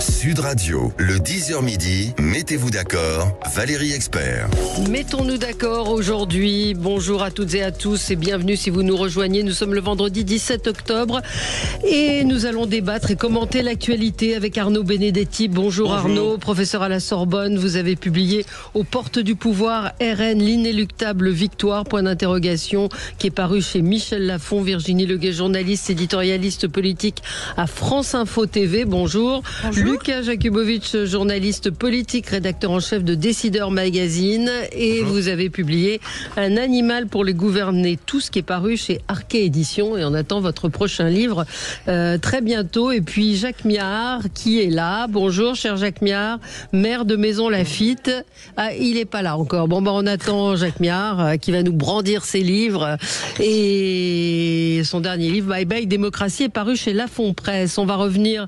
Sud Radio, le 10h midi, mettez-vous d'accord, Valérie Expert. Mettons-nous d'accord aujourd'hui. Bonjour à toutes et à tous et bienvenue si vous nous rejoignez. Nous sommes le vendredi 17 octobre et nous allons débattre et commenter l'actualité avec Arnaud Benedetti. Bonjour Arnaud, professeur à la Sorbonne. Vous avez publié Aux portes du pouvoir, RN, l'inéluctable victoire, point d'interrogation, qui est paru chez Michel Lafon. Virginie Leguet, journaliste, éditorialiste politique à France Info TV. Bonjour. Lucas Jakubowicz, journaliste politique, rédacteur en chef de Décideur Magazine. Et vous avez publié Un animal pour les gouverner tous, qui est paru chez Arquet Éditions. Et on attend votre prochain livre très bientôt. Et puis Jacques Miard, qui est là. Bonjour, cher Jacques Miard, maire de Maison Lafitte. Ah, il n'est pas là encore. Bon, on attend Jacques Miard, qui va nous brandir ses livres. Et son dernier livre, Bye Bye Démocratie, est paru chez Lafon Presse. On va revenir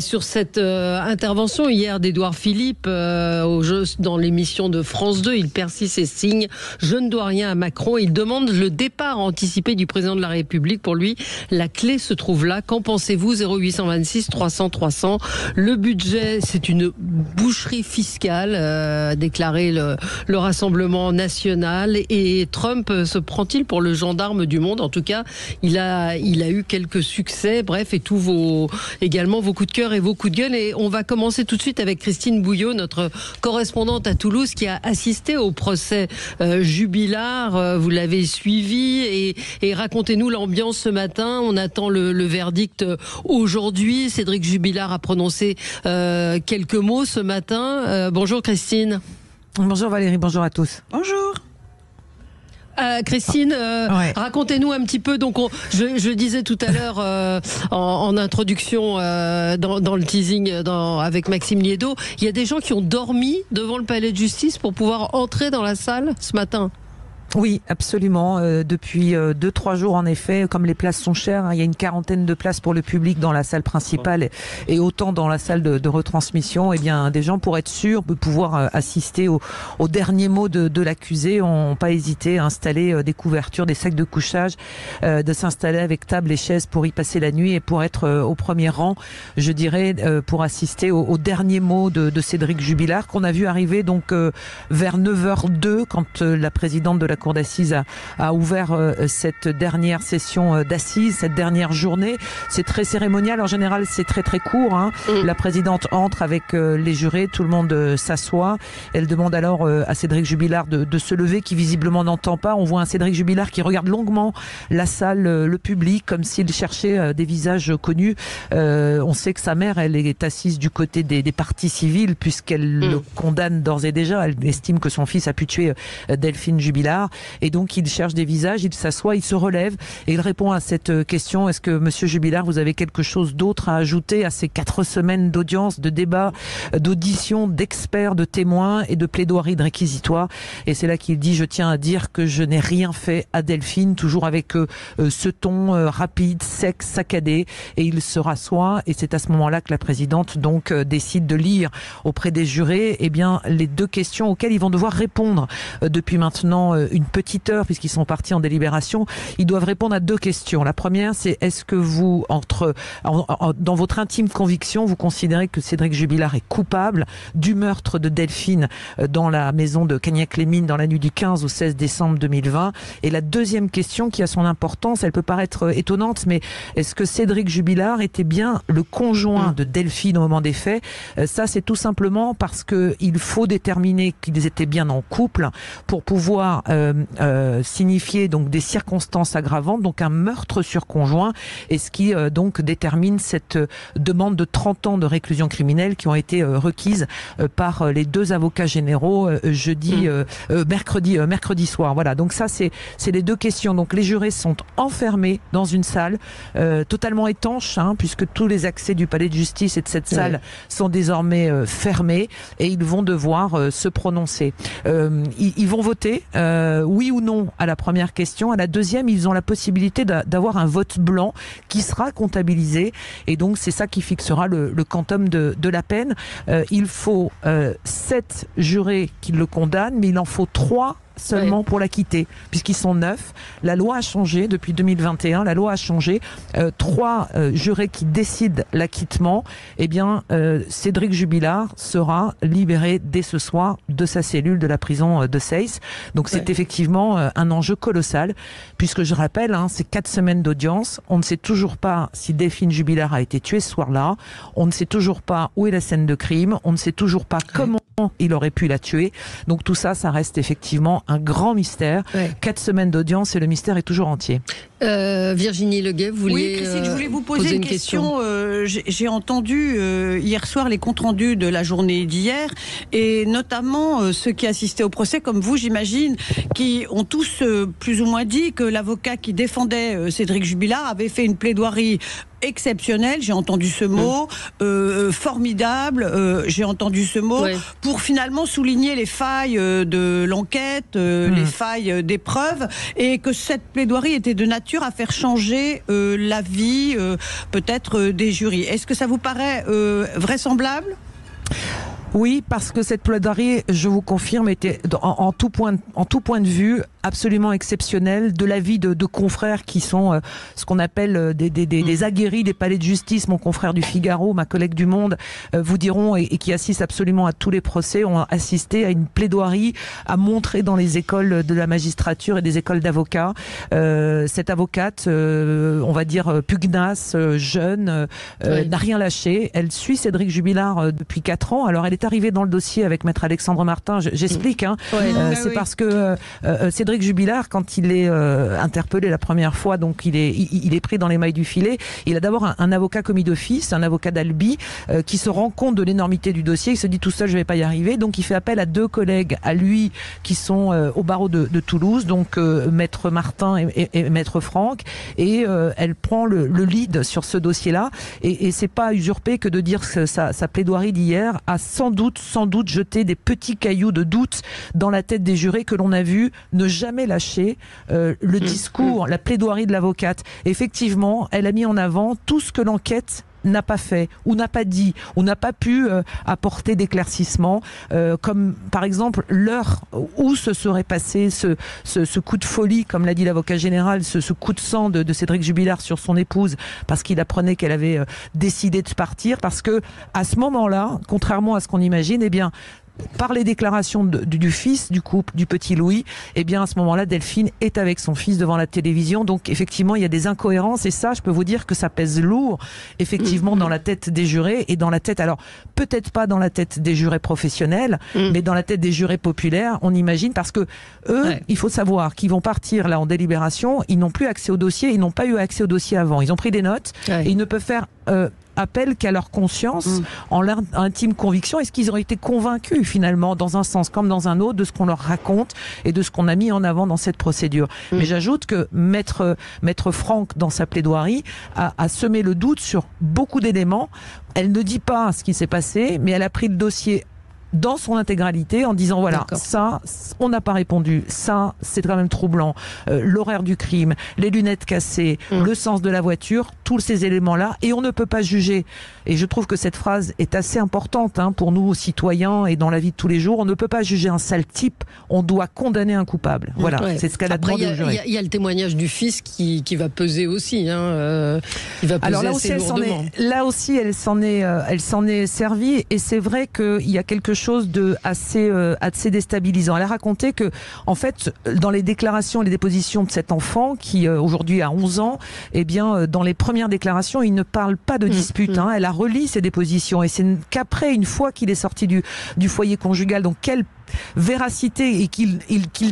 sur cette intervention hier d'Édouard Philippe dans l'émission de France 2. Il persiste et signe: je ne dois rien à Macron. Il demande le départ anticipé du président de la République. Pour lui, la clé se trouve là. Qu'en pensez-vous? 0826 300 300. Le budget, c'est une boucherie fiscale, a déclaré le Rassemblement national. Et Trump se prend-il pour le gendarme du monde? En tout cas, il a eu quelques succès. Bref, et également vos coups de cœur et vos coups de gueule. Et on va commencer tout de suite avec Christine Bouillot, notre correspondante à Toulouse, qui a assisté au procès Jubilard. Vous l'avez suivi et racontez-nous l'ambiance ce matin. On attend le verdict aujourd'hui. Cédric Jubilard a prononcé quelques mots ce matin. Bonjour Christine. Bonjour Valérie, bonjour à tous. Bonjour. Christine, racontez-nous un petit peu. Donc, je disais tout à l'heure en introduction dans le teasing avec Maxime Liédo, il y a des gens qui ont dormi devant le palais de justice pour pouvoir entrer dans la salle ce matin. Oui, absolument. Depuis 2-3 jours, en effet, comme les places sont chères, il y a une quarantaine de places pour le public dans la salle principale et autant dans la salle de retransmission. Eh bien, des gens, pour être sûrs de pouvoir assister au dernier mot de l'accusé, n'ont pas hésité à installer des couvertures, des sacs de couchage, de s'installer avec table et chaises pour y passer la nuit et pour être au premier rang, je dirais, pour assister au dernier mot de Cédric Jubilard, qu'on a vu arriver donc vers 9h02 quand la présidente de la Cour d'assises a ouvert cette dernière session d'assises, cette dernière journée. C'est très cérémonial. En général, c'est très très court. La présidente entre avec les jurés, tout le monde s'assoit. Elle demande alors à Cédric Jubilard de se lever, qui visiblement n'entend pas. On voit un Cédric Jubilard qui regarde longuement la salle, le public, comme s'il cherchait des visages connus. On sait que sa mère, elle est assise du côté des parties civiles, puisqu'elle le condamne d'ores et déjà. Elle estime que son fils a pu tuer Delphine Jubilard. Et donc, il cherche des visages, il s'assoit, il se relève et il répond à cette question: est-ce que Monsieur Jubilard, vous avez quelque chose d'autre à ajouter à ces 4 semaines d'audience, de débats, d'auditions, d'experts, de témoins et de plaidoiries de réquisitoires? Et c'est là qu'il dit: je tiens à dire que je n'ai rien fait à Delphine, toujours avec ce ton rapide, sec, saccadé. Et il se rassoit et c'est à ce moment-là que la présidente donc décide de lire auprès des jurés les 2 questions auxquelles ils vont devoir répondre depuis maintenant une petite heure, puisqu'ils sont partis en délibération. Ils doivent répondre à 2 questions. La première, c'est: est-ce que vous, dans votre intime conviction, vous considérez que Cédric Jubilard est coupable du meurtre de Delphine dans la maison de Cagnac-les-Mines dans la nuit du 15 au 16 décembre 2020? Et la deuxième question, qui a son importance, elle peut paraître étonnante, mais est-ce que Cédric Jubilard était bien le conjoint de Delphine au moment des faits? Ça, c'est tout simplement parce que il faut déterminer qu'ils étaient bien en couple pour pouvoir signifier donc des circonstances aggravantes, donc un meurtre sur conjoint, et ce qui donc détermine cette demande de 30 ans de réclusion criminelle qui ont été requises par les 2 avocats généraux mercredi soir. Voilà, donc ça c'est les 2 questions. Donc les jurés sont enfermés dans une salle totalement étanche, puisque tous les accès du palais de justice et de cette salle sont désormais fermés, et ils vont devoir se prononcer. Ils vont voter oui ou non à la première question. À la deuxième, ils ont la possibilité d'avoir un vote blanc qui sera comptabilisé, et donc c'est ça qui fixera le quantum de la peine. Il faut 7 jurés qui le condamnent, mais il en faut 3 seulement pour l'acquitter, puisqu'ils sont 9. La loi a changé depuis 2021. La loi a changé. 3 jurés qui décident l'acquittement. Eh bien, Cédric Jubilard sera libéré dès ce soir de sa cellule de la prison de Seyss. Donc c'est effectivement un enjeu colossal, puisque je rappelle, c'est 4 semaines d'audience. On ne sait toujours pas si Delphine Jubilard a été tuée ce soir-là. On ne sait toujours pas où est la scène de crime. On ne sait toujours pas comment il aurait pu la tuer. Donc tout ça, ça reste effectivement un grand mystère. 4 semaines d'audience et le mystère est toujours entier. Virginie Leguet, vous vouliez Oui, Christine, je voulais vous poser une question. J'ai entendu hier soir les comptes rendus de la journée d'hier, et notamment ceux qui assistaient au procès, comme vous, j'imagine, qui ont tous plus ou moins dit que l'avocat qui défendait Cédric Jubilard avait fait une plaidoirie exceptionnelle, j'ai entendu ce mot, formidable, j'ai entendu ce mot, pour finalement souligner les failles de l'enquête, les failles des preuves, et que cette plaidoirie était de nature à faire changer l'avis peut-être des jurys. Est-ce que ça vous paraît vraisemblable ? Oui, parce que cette plaidoirie, je vous confirme, était en tout point de vue absolument exceptionnelle, de l'avis de confrères qui sont ce qu'on appelle des aguerris des palais de justice. Mon confrère du Figaro, ma collègue du Monde vous diront, et qui assistent absolument à tous les procès, ont assisté à une plaidoirie à montrer dans les écoles de la magistrature et des écoles d'avocats. Cette avocate, on va dire pugnace, jeune, n'a rien lâché. Elle suit Cédric Jubilard depuis 4 ans. Alors elle est arrivée dans le dossier avec maître Alexandre Martin. J'explique. C'est parce que Cédric Jubilard, quand il est interpellé la première fois, donc il est pris dans les mailles du filet. Il a d'abord un avocat commis d'office, un avocat d'Albi, qui se rend compte de l'énormité du dossier. Il se dit tout seul, je vais pas y arriver. Donc il fait appel à 2 collègues à lui qui sont au barreau de Toulouse, donc maître Martin et maître Franck. Et elle prend le lead sur ce dossier-là. Et c'est pas usurpé que de dire que sa plaidoirie d'hier a sans doute jeté des petits cailloux de doute dans la tête des jurés, que l'on a vu ne jamais lâcher le discours, la plaidoirie de l'avocate. Effectivement, elle a mis en avant tout ce que l'enquête n'a pas fait, ou n'a pas dit, ou n'a pas pu apporter d'éclaircissement, comme par exemple l'heure où se serait passé ce coup de folie, comme l'a dit l'avocat général, ce coup de sang de Cédric Jubilard sur son épouse, parce qu'il apprenait qu'elle avait décidé de partir, parce que à ce moment-là, contrairement à ce qu'on imagine, eh bien, par les déclarations du fils du couple, du petit Louis, eh bien à ce moment-là, Delphine est avec son fils devant la télévision. Donc effectivement, il y a des incohérences, et ça, je peux vous dire que ça pèse lourd, effectivement, dans la tête des jurés, et dans la tête, alors peut-être pas dans la tête des jurés professionnels, mais dans la tête des jurés populaires, on imagine, parce que eux, il faut savoir qu'ils vont partir là en délibération, ils n'ont plus accès au dossier, ils n'ont pas eu accès au dossier avant. Ils ont pris des notes, et ils ne peuvent faire appel qu'à leur conscience, en leur intime conviction. Est-ce qu'ils ont été convaincus finalement, dans un sens comme dans un autre, de ce qu'on leur raconte et de ce qu'on a mis en avant dans cette procédure. Mais j'ajoute que maître Franck, dans sa plaidoirie, a semé le doute sur beaucoup d'éléments. Elle ne dit pas ce qui s'est passé, mais elle a pris le dossier dans son intégralité en disant voilà, ça on n'a pas répondu, ça c'est quand même troublant, l'horaire du crime, les lunettes cassées, le sens de la voiture, tous ces éléments là, et on ne peut pas juger. Et je trouve que cette phrase est assez importante pour nous citoyens et dans la vie de tous les jours. On ne peut pas juger un sale type, on doit condamner un coupable. Voilà, c'est ce qu'elle a demandé au jury. Il y a le témoignage du fils qui va peser aussi, il va peser. Alors assez lourdement. Là aussi elle s'en est servie, et c'est vrai qu'il y a quelque chose de assez déstabilisant. Elle a raconté que, en fait, dans les déclarations et les dépositions de cet enfant, qui aujourd'hui a 11 ans, eh bien, dans les premières déclarations, il ne parle pas de dispute. Elle a relu ses dépositions, et c'est qu'après, une fois qu'il est sorti du foyer conjugal, donc quelle véracité, et qu'il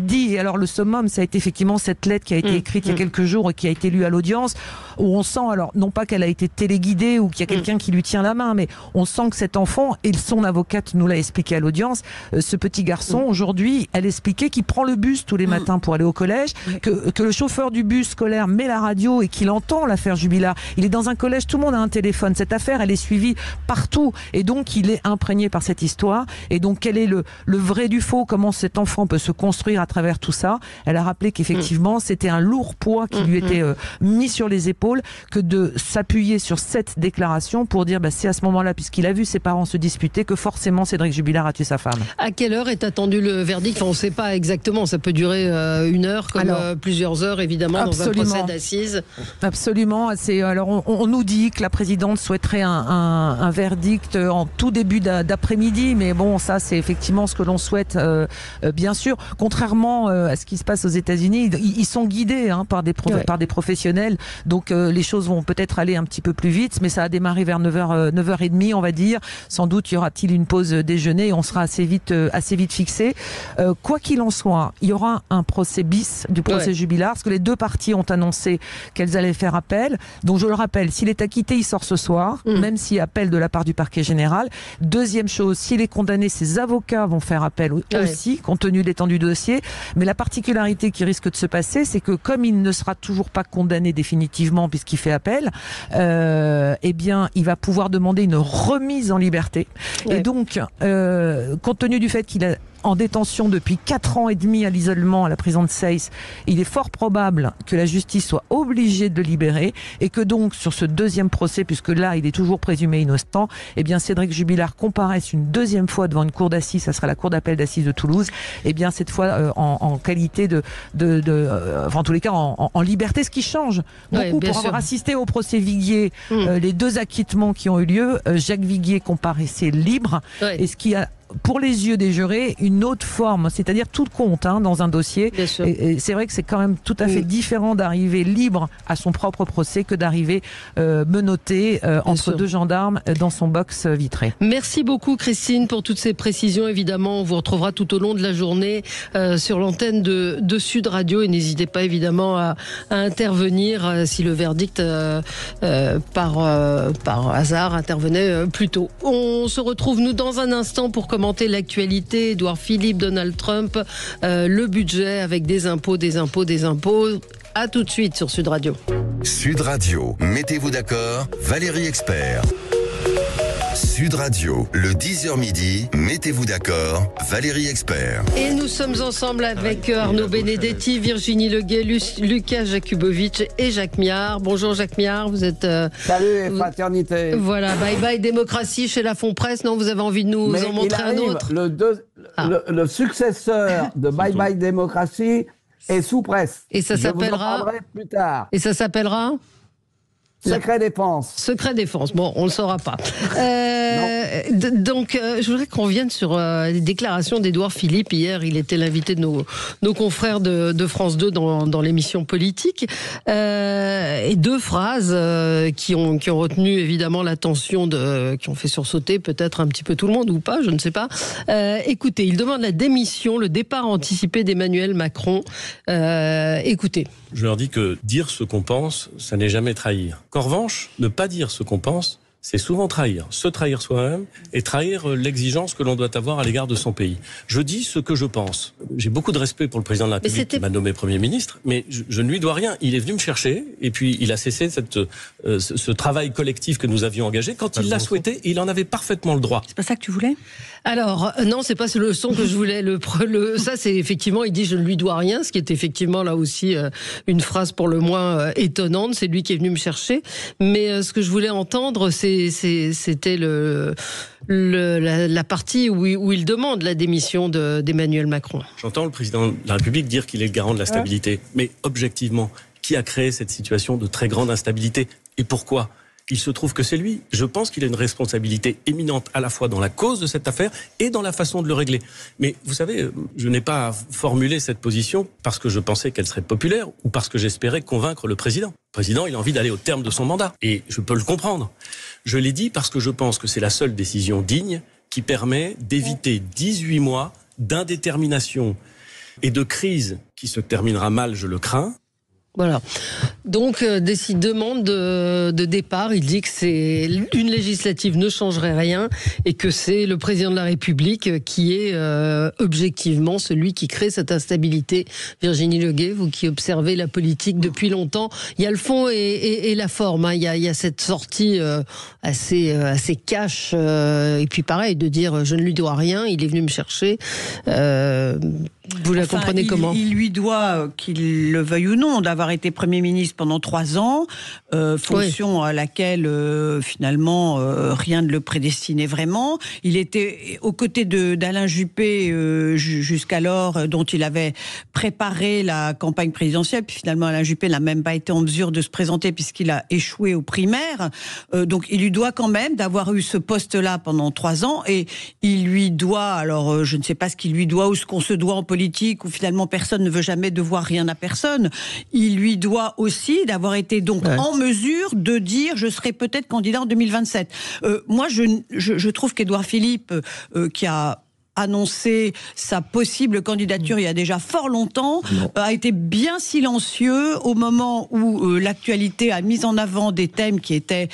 dit, et alors le summum, ça a été effectivement cette lettre qui a été écrite il y a quelques jours et qui a été lue à l'audience, où on sent, alors non pas qu'elle a été téléguidée ou qu'il y a quelqu'un qui lui tient la main, mais on sent que cet enfant, et son avocate nous l'a expliqué à l'audience, ce petit garçon, aujourd'hui, elle expliquait qu'il prend le bus tous les matins pour aller au collège, que le chauffeur du bus scolaire met la radio et qu'il entend l'affaire Jubilard. Il est dans un collège, tout le monde a un téléphone, cette affaire, elle est suivie partout, et donc il est imprégné par cette histoire, et donc quel est le vrai vrai du faux, comment cet enfant peut se construire à travers tout ça. Elle a rappelé qu'effectivement, c'était un lourd poids qui lui était mis sur les épaules, que de s'appuyer sur cette déclaration pour dire, c'est à ce moment-là, puisqu'il a vu ses parents se disputer, que forcément Cédric Jubilard a tué sa femme. À quelle heure est attendu le verdict? On ne sait pas exactement, ça peut durer 1 heure, comme plusieurs heures, évidemment, absolument. Dans un procès d'assises. Absolument. Alors, on nous dit que la présidente souhaiterait un verdict en tout début d'après-midi, mais bon, ça, c'est effectivement ce que l'on souhaite, bien sûr. Contrairement à ce qui se passe aux États-Unis, ils sont guidés par des professionnels, donc les choses vont peut-être aller un petit peu plus vite, mais ça a démarré vers 9h30, on va dire. Sans doute y aura-t-il une pause déjeuner et on sera assez vite fixé. Quoi qu'il en soit, il y aura un procès bis du procès Jubilard, parce que les deux parties ont annoncé qu'elles allaient faire appel. Donc je le rappelle, s'il est acquitté, il sort ce soir, même s'il y a appel de la part du parquet général. Deuxième chose, s'il est condamné, ses avocats vont faire appel aussi, compte tenu de l'étendue du dossier. Mais la particularité qui risque de se passer, c'est que comme il ne sera toujours pas condamné définitivement puisqu'il fait appel, eh bien, il va pouvoir demander une remise en liberté. Et donc, compte tenu du fait qu'il a en détention depuis 4 ans et demi à l'isolement à la prison de Seyss, il est fort probable que la justice soit obligée de le libérer et que donc sur ce deuxième procès, puisque là il est toujours présumé innocent, eh bien Cédric Jubilard comparaisse une deuxième fois devant une cour d'assises, ça sera la cour d'appel d'assises de Toulouse, eh bien cette fois en qualité enfin, en tous les cas en liberté, ce qui change beaucoup pour avoir assisté au procès Viguier, les 2 acquittements qui ont eu lieu, Jacques Viguier comparaissait libre, et ce qui a pour les yeux des jurés, une autre forme, c'est-à-dire tout compte dans un dossier. Et c'est vrai que c'est quand même tout à fait différent d'arriver libre à son propre procès que d'arriver menotté entre 2 gendarmes dans son box vitré. Merci beaucoup Christine pour toutes ces précisions. Évidemment, on vous retrouvera tout au long de la journée sur l'antenne de Sud Radio et n'hésitez pas évidemment à intervenir si le verdict par hasard intervenait plus tôt. On se retrouve nous dans un instant pour commenter l'actualité, Édouard Philippe, Donald Trump, le budget avec des impôts. À tout de suite sur Sud Radio. Sud Radio, mettez-vous d'accord, Valérie Expert. Sud Radio, le 10h midi, mettez-vous d'accord, Valérie Expert. Et nous sommes ensemble avec Arnaud Benedetti, Virginie Leguet, Lucas Jakubowicz et Jacques Miard. Bonjour Jacques Miard, vous êtes... Salut, fraternité. Voilà, bye bye démocratie chez la Fond Presse. Non, vous avez envie de nous en montrer un autre. Le successeur de Bye Bye Démocratie est sous presse. Et ça s'appellera... Je vous en parlerai plus tard. Et ça s'appellera Secret défense. Secret défense. Bon, on le saura pas. Donc, je voudrais qu'on revienne sur les déclarations d'Édouard Philippe. Hier, il était l'invité de nos confrères de France 2 dans l'émission politique. Et 2 phrases qui ont retenu évidemment l'attention qui ont fait sursauter peut-être un petit peu tout le monde ou pas, je ne sais pas. Écoutez, il demande la démission, le départ anticipé d'Emmanuel Macron. Écoutez. Je leur dis que dire ce qu'on pense, ça n'est jamais trahir. Qu'en revanche, ne pas dire ce qu'on pense, c'est souvent trahir. Se trahir soi-même et trahir l'exigence que l'on doit avoir à l'égard de son pays. Je dis ce que je pense. J'ai beaucoup de respect pour le président de la République qui m'a nommé Premier ministre, mais je ne lui dois rien. Il est venu me chercher et puis il a cessé ce travail collectif que nous avions engagé. Quand il l'a souhaité, il en avait parfaitement le droit. C'est pas ça que tu voulais ? Alors, non, c'est pas le son que je voulais. Ça, c'est effectivement, il dit je ne lui dois rien, ce qui est effectivement là aussi une phrase pour le moins étonnante. C'est lui qui est venu me chercher. Mais ce que je voulais entendre, c'était la partie où il demande la démission d'Emmanuel Macron. J'entends le président de la République dire qu'il est le garant de la stabilité. Mais objectivement, qui a créé cette situation de très grande instabilité et pourquoi ? Il se trouve que c'est lui. Je pense qu'il a une responsabilité éminente à la fois dans la cause de cette affaire et dans la façon de le régler. Mais vous savez, je n'ai pas formulé cette position parce que je pensais qu'elle serait populaire ou parce que j'espérais convaincre le président. Le président, il a envie d'aller au terme de son mandat et je peux le comprendre. Je l'ai dit parce que je pense que c'est la seule décision digne qui permet d'éviter 18 mois d'indétermination et de crise qui se terminera mal, je le crains. Voilà. Donc, demande de départ. Il dit que une législative ne changerait rien et que c'est le président de la République qui est objectivement celui qui crée cette instabilité. Virginie Leguet, vous qui observez la politique depuis longtemps, il y a le fond et la forme. Hein. Il y a cette sortie assez cash et puis pareil de dire je ne lui dois rien. Il est venu me chercher. Vous la comprenez comment ? Il lui doit, qu'il le veuille ou non, d'avoir été Premier ministre pendant 3 ans, fonction à laquelle finalement rien ne le prédestinait vraiment. Il était aux côtés d'Alain Juppé jusqu'alors, dont il avait préparé la campagne présidentielle. Puis finalement, Alain Juppé n'a même pas été en mesure de se présenter puisqu'il a échoué aux primaires. Donc il lui doit quand même d'avoir eu ce poste-là pendant 3 ans. Et il lui doit, alors je ne sais pas ce qu'il lui doit ou ce qu'on se doit en politique, où finalement personne ne veut jamais devoir rien à personne. Il lui doit aussi d'avoir été donc en mesure de dire je serai peut-être candidat en 2027. Moi, je trouve qu'Édouard Philippe, qui a annoncé sa possible candidature il y a déjà fort longtemps, a été bien silencieux au moment où l'actualité a mis en avant des thèmes qui étaient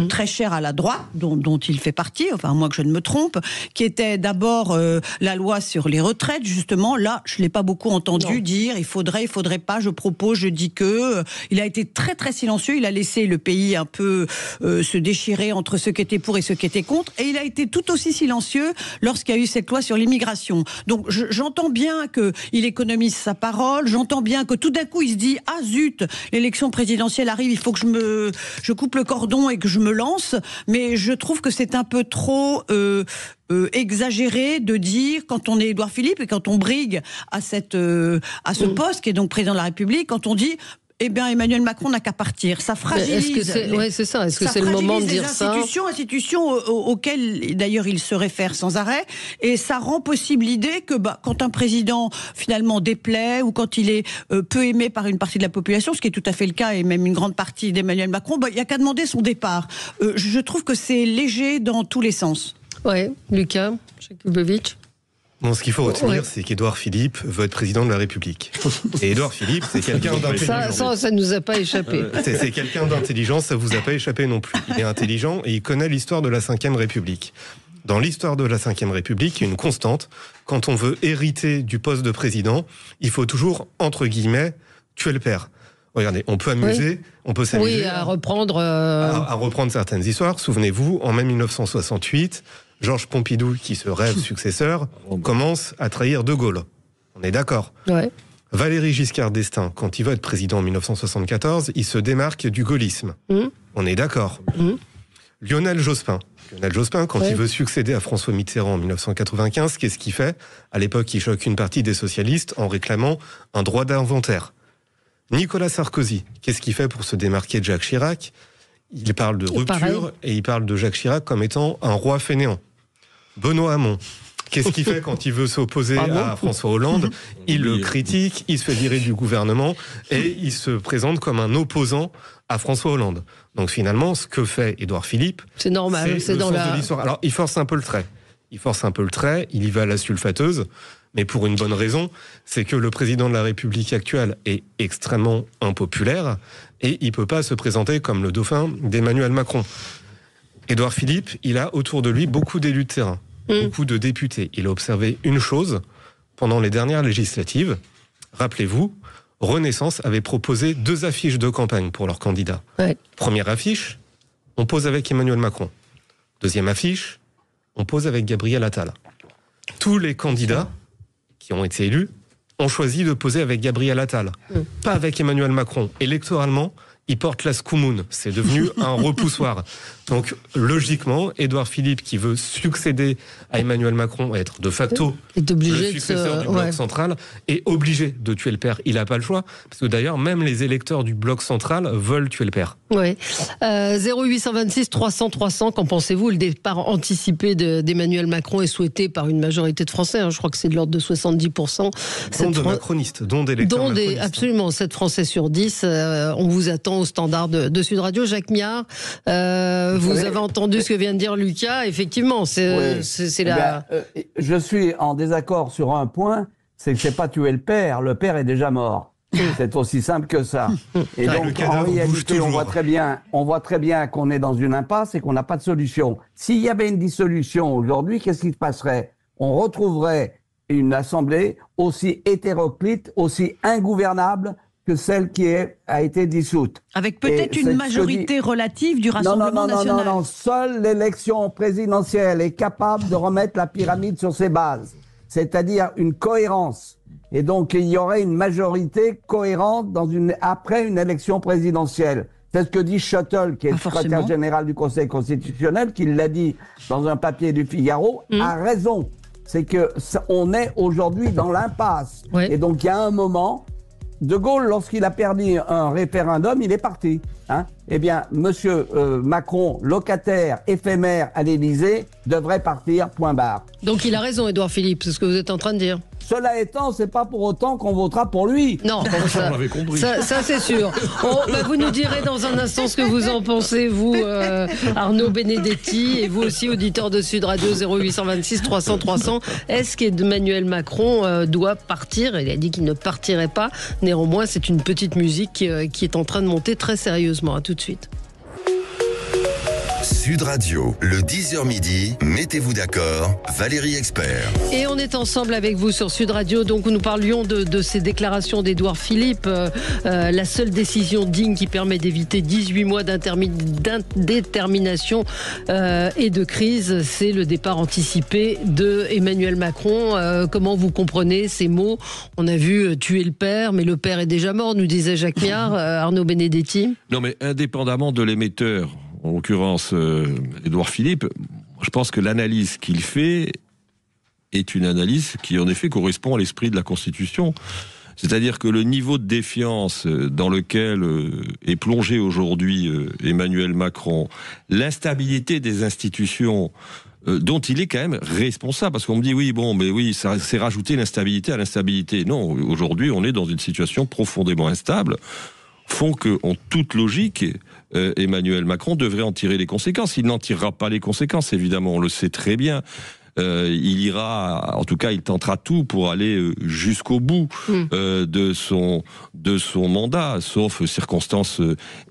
très chers à la droite, dont il fait partie, enfin à moins que je ne me trompe, qui était d'abord la loi sur les retraites, justement. Là, je ne l'ai pas beaucoup entendu dire il faudrait pas, je propose, je dis que. Il a été très très silencieux, il a laissé le pays un peu se déchirer entre ceux qui étaient pour et ceux qui étaient contre, et il a été tout aussi silencieux lorsqu'il y a eu cette loi sur l'immigration. Donc j'entends bien qu'il économise sa parole, j'entends bien que tout d'un coup il se dit ah zut, l'élection présidentielle arrive, il faut que je coupe le cordon et que je me lance, mais je trouve que c'est un peu trop exagéré de dire, quand on est Édouard Philippe et quand on brigue à ce poste qui est donc président de la République, quand on dit eh bien, Emmanuel Macron n'a qu'à partir. Ça fragilise. C'est ça. Est-ce que c'est le moment de dire ça ? Institutions auxquelles, d'ailleurs, il se réfère sans arrêt. Et ça rend possible l'idée que, quand un président, finalement, déplaît ou quand il est peu aimé par une partie de la population, ce qui est tout à fait le cas, et même une grande partie d'Emmanuel Macron, il n'y a qu'à demander son départ. Je trouve que c'est léger dans tous les sens. Ouais, Lucas Jakubowicz. Bon, ce qu'il faut retenir, c'est qu'Édouard Philippe veut être président de la République. Et Édouard Philippe, c'est quelqu'un d'intelligent. Ça nous a pas échappé. C'est quelqu'un d'intelligent, ça vous a pas échappé non plus. Il est intelligent et il connaît l'histoire de la Ve République. Dans l'histoire de la Ve République, il y a une constante. Quand on veut hériter du poste de président, il faut toujours, entre guillemets, tuer le père. Regardez, on peut amuser, on peut s'amuser. Oui, à reprendre... À reprendre certaines histoires. Souvenez-vous, en mai 1968... Georges Pompidou, qui se rêve successeur, commence à trahir De Gaulle. On est d'accord. Ouais. Valéry Giscard d'Estaing, quand il va être président en 1974, il se démarque du gaullisme. On est d'accord. Lionel Jospin, quand il veut succéder à François Mitterrand en 1995, qu'est-ce qu'il fait ? À l'époque, il choque une partie des socialistes en réclamant un droit d'inventaire. Nicolas Sarkozy, qu'est-ce qu'il fait pour se démarquer de Jacques Chirac ? Il parle de rupture et il parle de Jacques Chirac comme étant un roi fainéant. Benoît Hamon, qu'est-ce qu'il fait quand il veut s'opposer à François Hollande ? Il le critique, il se fait virer du gouvernement et il se présente comme un opposant à François Hollande. Donc finalement, ce que fait Édouard Philippe, c'est normal, c'est dans de l'histoire. Alors il force un peu le trait. Il y va à la sulfateuse, mais pour une bonne raison, c'est que le président de la République actuelle est extrêmement impopulaire et il peut pas se présenter comme le dauphin d'Emmanuel Macron. Édouard Philippe, il a autour de lui beaucoup d'élus de terrain, beaucoup de députés. Il a observé une chose pendant les dernières législatives. Rappelez-vous, Renaissance avait proposé 2 affiches de campagne pour leurs candidats. Ouais. Première affiche, on pose avec Emmanuel Macron. Deuxième affiche, on pose avec Gabriel Attal. Tous les candidats qui ont été élus ont choisi de poser avec Gabriel Attal, pas avec Emmanuel Macron. Électoralement, il porte la scoumoune. C'est devenu un repoussoir. Donc, logiquement, Édouard Philippe, qui veut succéder à Emmanuel Macron, être de facto le successeur du bloc central, est obligé de tuer le père. Il n'a pas le choix. Parce que d'ailleurs, même les électeurs du bloc central veulent tuer le père. Oui. 0826 300 300, qu'en pensez-vous ? Le départ anticipé d'Emmanuel Macron est souhaité par une majorité de Français. Je crois que c'est de l'ordre de 70%. Dont de macronistes, dont d'électeurs macronistes. Absolument, 7 Français sur 10. On vous attend au standard de Sud Radio. Jacques Miard, vous avez entendu ce que vient de dire Lucas. Effectivement, c'est la... je suis en désaccord sur un point, c'est que c'est pas tuer le père est déjà mort. C'est aussi simple que ça. Et donc, en réalité, on voit très bien qu'on est dans une impasse et qu'on n'a pas de solution. S'il y avait une dissolution aujourd'hui, qu'est-ce qui se passerait? On retrouverait une assemblée aussi hétéroclite, aussi ingouvernable que celle qui a été dissoute. Avec peut-être une majorité relative du Rassemblement national. Non. Seule l'élection présidentielle est capable de remettre la pyramide sur ses bases. C'est-à-dire une cohérence. Et donc, il y aurait une majorité cohérente après une élection présidentielle. C'est ce que dit Schuttle, qui est le secrétaire général du Conseil constitutionnel, qui l'a dit dans un papier du Figaro, a raison. C'est que on est aujourd'hui dans l'impasse. Ouais. Et donc, il y a un moment, De Gaulle, lorsqu'il a perdu un référendum, il est parti. Eh bien, monsieur Macron, locataire éphémère à l'Élysée, devrait partir, point barre. Donc il a raison, Édouard Philippe, c'est ce que vous êtes en train de dire. Cela étant, c'est pas pour autant qu'on votera pour lui. Non, ça, ça c'est sûr. Vous nous direz dans un instant ce que vous en pensez, vous, Arnaud Benedetti, et vous aussi, auditeur de Sud Radio 0826 300 300. Est-ce qu'Emmanuel Macron doit partir? Il a dit qu'il ne partirait pas. Néanmoins, c'est une petite musique qui est en train de monter très sérieusement. À tout de suite. Sud Radio, le 10h midi, mettez-vous d'accord, Valérie Expert. Et on est ensemble avec vous sur Sud Radio, donc nous parlions de ces déclarations d'Édouard Philippe, la seule décision digne qui permet d'éviter 18 mois d'indétermination et de crise, c'est le départ anticipé de Emmanuel Macron. Comment vous comprenez ces mots? On a vu tuer le père, mais le père est déjà mort, nous disait Jacques Miard. Arnaud Benedetti. Non, mais indépendamment de l'émetteur, en l'occurrence Édouard Philippe, je pense que l'analyse qu'il fait est une analyse qui en effet correspond à l'esprit de la Constitution. C'est-à-dire que le niveau de défiance dans lequel est plongé aujourd'hui Emmanuel Macron, l'instabilité des institutions dont il est quand même responsable, parce qu'on me dit oui, ça c'est rajouter l'instabilité à l'instabilité. Non, aujourd'hui on est dans une situation profondément instable, font que, en toute logique, Emmanuel Macron devrait en tirer les conséquences. Il n'en tirera pas les conséquences, évidemment, on le sait très bien. Il ira, en tout cas, il tentera tout pour aller jusqu'au bout de son mandat, sauf circonstances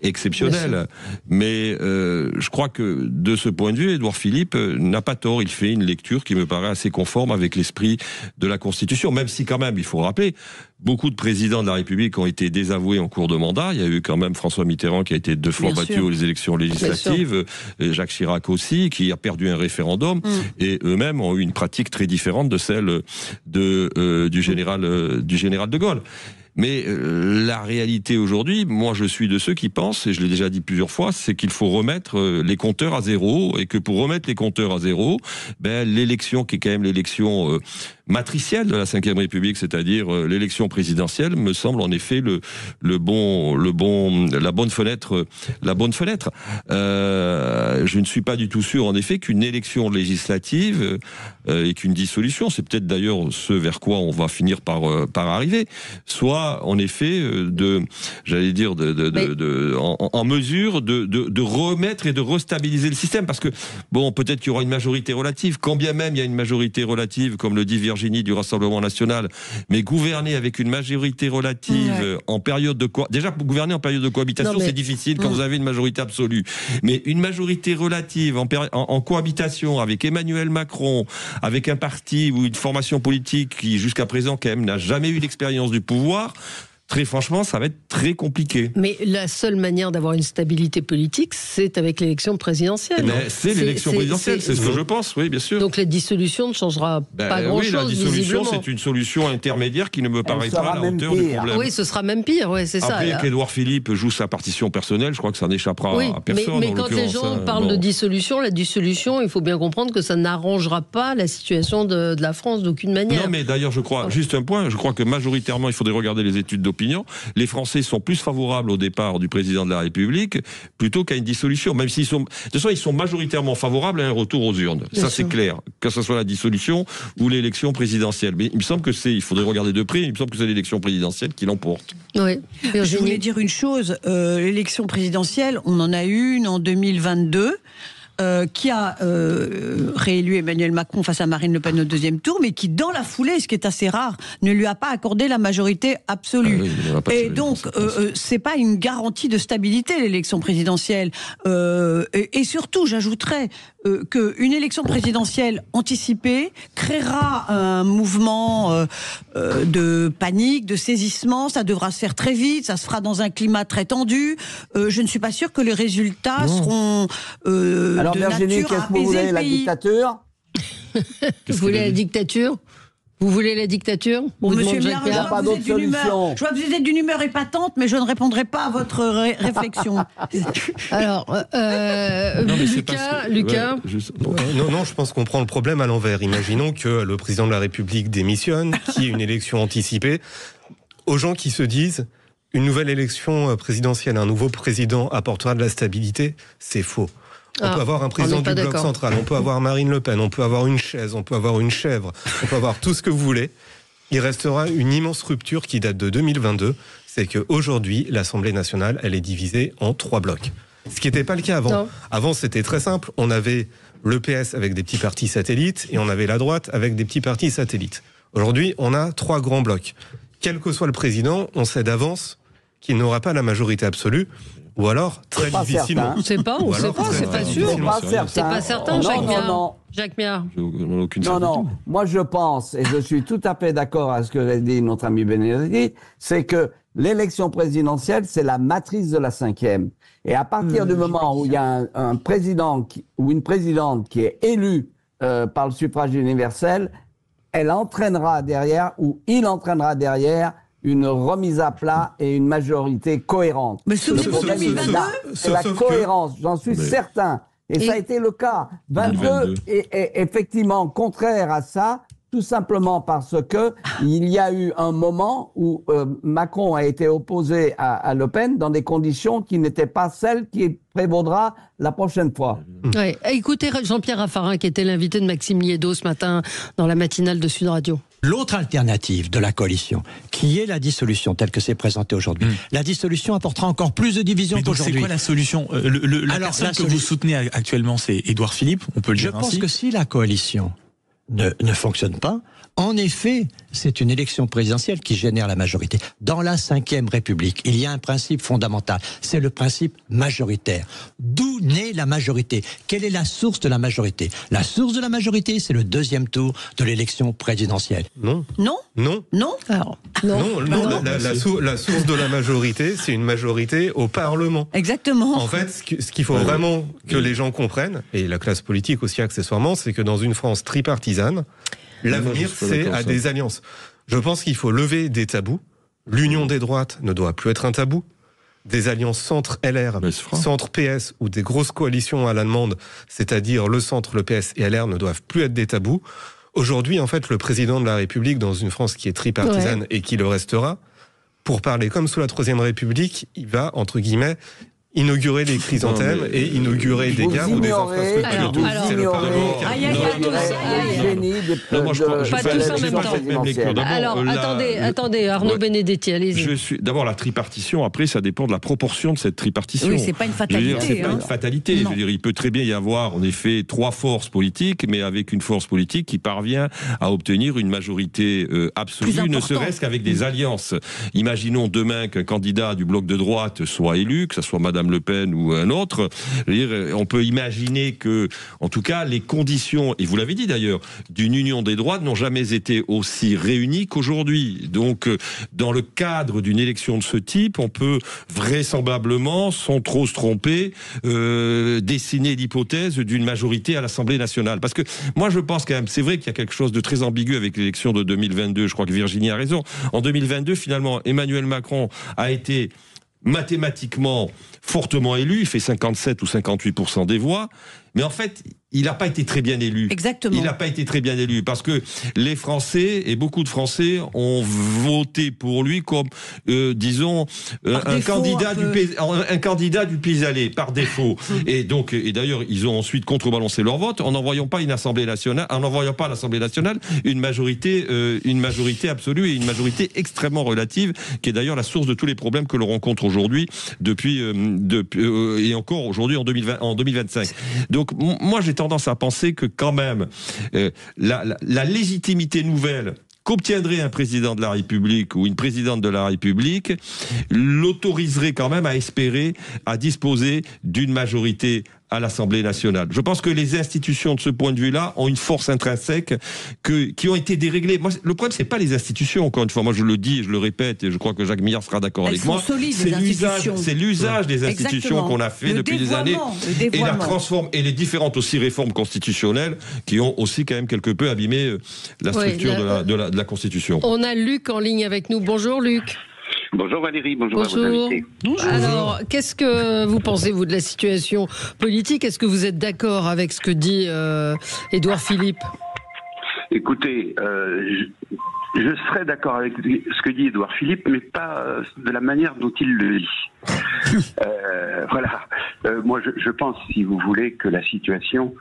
exceptionnelles. Mais je crois que, de ce point de vue, Édouard Philippe n'a pas tort. Il fait une lecture qui me paraît assez conforme avec l'esprit de la Constitution, même si quand même, il faut rappeler, beaucoup de présidents de la République ont été désavoués en cours de mandat. Il y a eu quand même François Mitterrand qui a été 2 fois battu aux élections législatives, Jacques Chirac aussi, qui a perdu un référendum, et eux-mêmes ont eu une pratique très différente de celle du général de Gaulle. Mais la réalité aujourd'hui, moi je suis de ceux qui pensent, et je l'ai déjà dit plusieurs fois, c'est qu'il faut remettre les compteurs à zéro, et que pour remettre les compteurs à zéro, l'élection qui est quand même l'élection matricielle de la Ve République, c'est-à-dire l'élection présidentielle, me semble en effet la bonne fenêtre. Je ne suis pas du tout sûr, en effet, qu'une élection législative et qu'une dissolution, c'est peut-être d'ailleurs ce vers quoi on va finir par arriver, soit en effet en mesure de remettre et de restabiliser le système, parce que peut-être qu'il y aura une majorité relative, quand bien même il y a une majorité relative, comme le dit Virginie du Rassemblement national, mais gouverner avec une majorité relative en période de déjà gouverner en période de cohabitation, c'est difficile quand vous avez une majorité absolue, mais une majorité relative en cohabitation avec Emmanuel Macron, avec un parti ou une formation politique qui jusqu'à présent quand même n'a jamais eu l'expérience du pouvoir, très franchement, ça va être très compliqué. Mais la seule manière d'avoir une stabilité politique, c'est avec l'élection présidentielle. C'est l'élection présidentielle, c'est ce que je pense, oui, bien sûr. Donc la dissolution ne changera pas grand-chose, la dissolution, c'est une solution intermédiaire qui ne me paraît pas à la hauteur du problème. Oui, ce sera même pire, c'est ça. Après qu'Édouard Philippe joue sa partition personnelle, je crois que ça n'échappera à personne. Mais quand les gens parlent de dissolution, la dissolution, il faut bien comprendre que ça n'arrangera pas la situation de la France d'aucune manière. Non, mais d'ailleurs, je crois, juste un point, je crois que majoritairement, il faudrait regarder les études d'opinion. Les Français sont plus favorables au départ du président de la République plutôt qu'à une dissolution, même s'ils sont, de toute façon, ils sont majoritairement favorables à un retour aux urnes. Ça, c'est clair, que ce soit la dissolution ou l'élection présidentielle. Mais il me semble que il faudrait regarder de près, il me semble que c'est l'élection présidentielle qui l'emporte. Oui. Je voulais dire une chose, l'élection présidentielle, on en a eu une en 2022. qui a réélu Emmanuel Macron face à Marine Le Pen au deuxième tour, mais qui, dans la foulée, ce qui est assez rare, ne lui a pas accordé la majorité absolue. Et donc, c'est pas une garantie de stabilité, l'élection présidentielle. Et surtout, j'ajouterais qu'une élection présidentielle anticipée créera un mouvement de panique, de saisissement. Ça devra se faire très vite, ça se fera dans un climat très tendu. Je ne suis pas sûre que les résultats seront Alors, de Virginie, nature à qu'est-ce que vous apaiser voulez, le la pays. dictature? Vous voulez la dictature? Vous voulez la dictature? Bon, monsieur Jacques Millard, Méard. Pas d'autre solution. je vois que vous êtes d'une humeur épatante, mais je ne répondrai pas à votre réflexion. Alors, Lucas. Non, je pense qu'on prend le problème à l'envers. Imaginons que le président de la République démissionne, qu'il y ait une élection anticipée. Aux gens qui se disent une nouvelle élection présidentielle, un nouveau président apportera de la stabilité, c'est faux. On peut avoir un président du bloc central, on peut avoir Marine Le Pen, on peut avoir une chaise, on peut avoir une chèvre, on peut avoir tout ce que vous voulez. Il restera une immense rupture qui date de 2022. C'est qu'aujourd'hui, l'Assemblée nationale, elle est divisée en 3 blocs. Ce qui n'était pas le cas avant. Non. Avant, c'était très simple. On avait le PS avec des petits partis satellites et on avait la droite avec des petits partis satellites. Aujourd'hui, on a 3 grands blocs. Quel que soit le président, on sait d'avance qu'il n'aura pas la majorité absolue. Ou alors, très difficilement. On ne sait pas, c'est pas sûr. C'est pas certain, Jacques Méard. Jacques Méard. Non, moi je pense, et je suis tout à fait d'accord avec ce que l'a dit notre ami Benedetti, c'est que l'élection présidentielle, c'est la matrice de la 5e. Et à partir du moment où il y a un président ou une présidente qui est élue par le suffrage universel, elle entraînera derrière, ou il entraînera derrière, une remise à plat et une majorité cohérente. Mais le problème, c'est la cohérence, j'en suis certain. Et ça a été le cas. 22 est effectivement contraire à ça, tout simplement parce que il y a eu un moment où Macron a été opposé à Le Pen dans des conditions qui n'étaient pas celles qui prévaudra la prochaine fois. Ouais. Écoutez Jean-Pierre Raffarin, qui était l'invité de Maxime Liédot ce matin dans la matinale de Sud Radio. L'autre alternative de la coalition, qui est la dissolution, telle que c'est présenté aujourd'hui, la dissolution apportera encore plus de divisions qu'aujourd'hui. C'est quoi la solution? La personne que vous soutenez actuellement, c'est Édouard Philippe, on peut le dire ainsi. Je pense que si la coalition ne fonctionne pas, en effet, c'est une élection présidentielle qui génère la majorité. Dans la Ve République, il y a un principe fondamental, c'est le principe majoritaire. D'où naît la majorité? Quelle est la source de la majorité? La source de la majorité, c'est le deuxième tour de l'élection présidentielle. Non. Non. Non. Non. Alors, La source de la majorité, c'est une majorité au Parlement. Exactement. En fait, ce qu'il faut vraiment que les gens comprennent, et la classe politique aussi accessoirement, c'est que dans une France tripartisane, l'avenir, c'est à des alliances. Je pense qu'il faut lever des tabous. L'union des droites ne doit plus être un tabou. Des alliances centre-LR, centre-PS ou des grosses coalitions à l'allemande, c'est-à-dire le centre, le PS et LR, ne doivent plus être des tabous. Aujourd'hui, en fait, le président de la République, dans une France qui est tripartisane et qui le restera, pour parler comme sous la Troisième République, il va, entre guillemets, inaugurer des chrysanthèmes et inaugurer des gares ou des infrastructures. C'est le Parlement. Alors, attendez, Arnaud Benedetti, allez-y. D'abord, la tripartition, après, ça dépend de la proportion de cette tripartition. Oui, c'est pas une fatalité. C'est pas une fatalité. Je veux dire, il peut très bien y avoir, en effet, 3 forces politiques, mais avec une force politique qui parvient à obtenir une majorité absolue, ne serait-ce qu'avec des alliances. Imaginons demain qu'un candidat du bloc de droite soit élu, que ce soit Madame Le Pen ou un autre. On peut imaginer que, en tout cas, les conditions, et vous l'avez dit d'ailleurs, d'une union des droites n'ont jamais été aussi réunies qu'aujourd'hui. Donc, dans le cadre d'une élection de ce type, on peut vraisemblablement, sans trop se tromper, dessiner l'hypothèse d'une majorité à l'Assemblée nationale. Parce que moi, je pense quand même, c'est vrai qu'il y a quelque chose de très ambigu avec l'élection de 2022. Je crois que Virginie a raison. En 2022, finalement, Emmanuel Macron a été mathématiquement fortement élu, il fait 57 ou 58% des voix, mais en fait, il n'a pas été très bien élu. Exactement. Il n'a pas été très bien élu parce que les Français, et beaucoup de Français, ont voté pour lui comme, disons, un candidat du pis-aller, par défaut. Et donc, et d'ailleurs, ils ont ensuite contrebalancé leur vote en n'envoyant pas à l'Assemblée nationale une majorité absolue et une majorité extrêmement relative, qui est d'ailleurs la source de tous les problèmes que l'on rencontre aujourd'hui, et encore aujourd'hui en 2025. Donc, Donc moi j'ai tendance à penser que quand même la légitimité nouvelle qu'obtiendrait un président de la République ou une présidente de la République l'autoriserait quand même à espérer, à disposer d'une majorité à l'Assemblée nationale. Je pense que les institutions, de ce point de vue-là, ont une force intrinsèque qui ont été déréglées. Moi, le problème, c'est pas les institutions, encore une fois. Moi, je le dis, je le répète, et je crois que Jacques Millard sera d'accord avec moi. C'est l'usage des institutions qu'on a fait depuis des années, et les différentes aussi réformes constitutionnelles qui ont aussi quand même quelque peu abîmé la structure de la Constitution. On a Luc en ligne avec nous. Bonjour Luc. Bonjour Valérie, bonjour. À vos invités. Bonjour. Alors, qu'est-ce que vous pensez, vous, de la situation politique? Est-ce que vous êtes d'accord avec ce que dit Édouard Philippe? Écoutez, je serais d'accord avec ce que dit Édouard Philippe, mais pas de la manière dont il le dit. Voilà. Moi, je pense, si vous voulez, que la situation...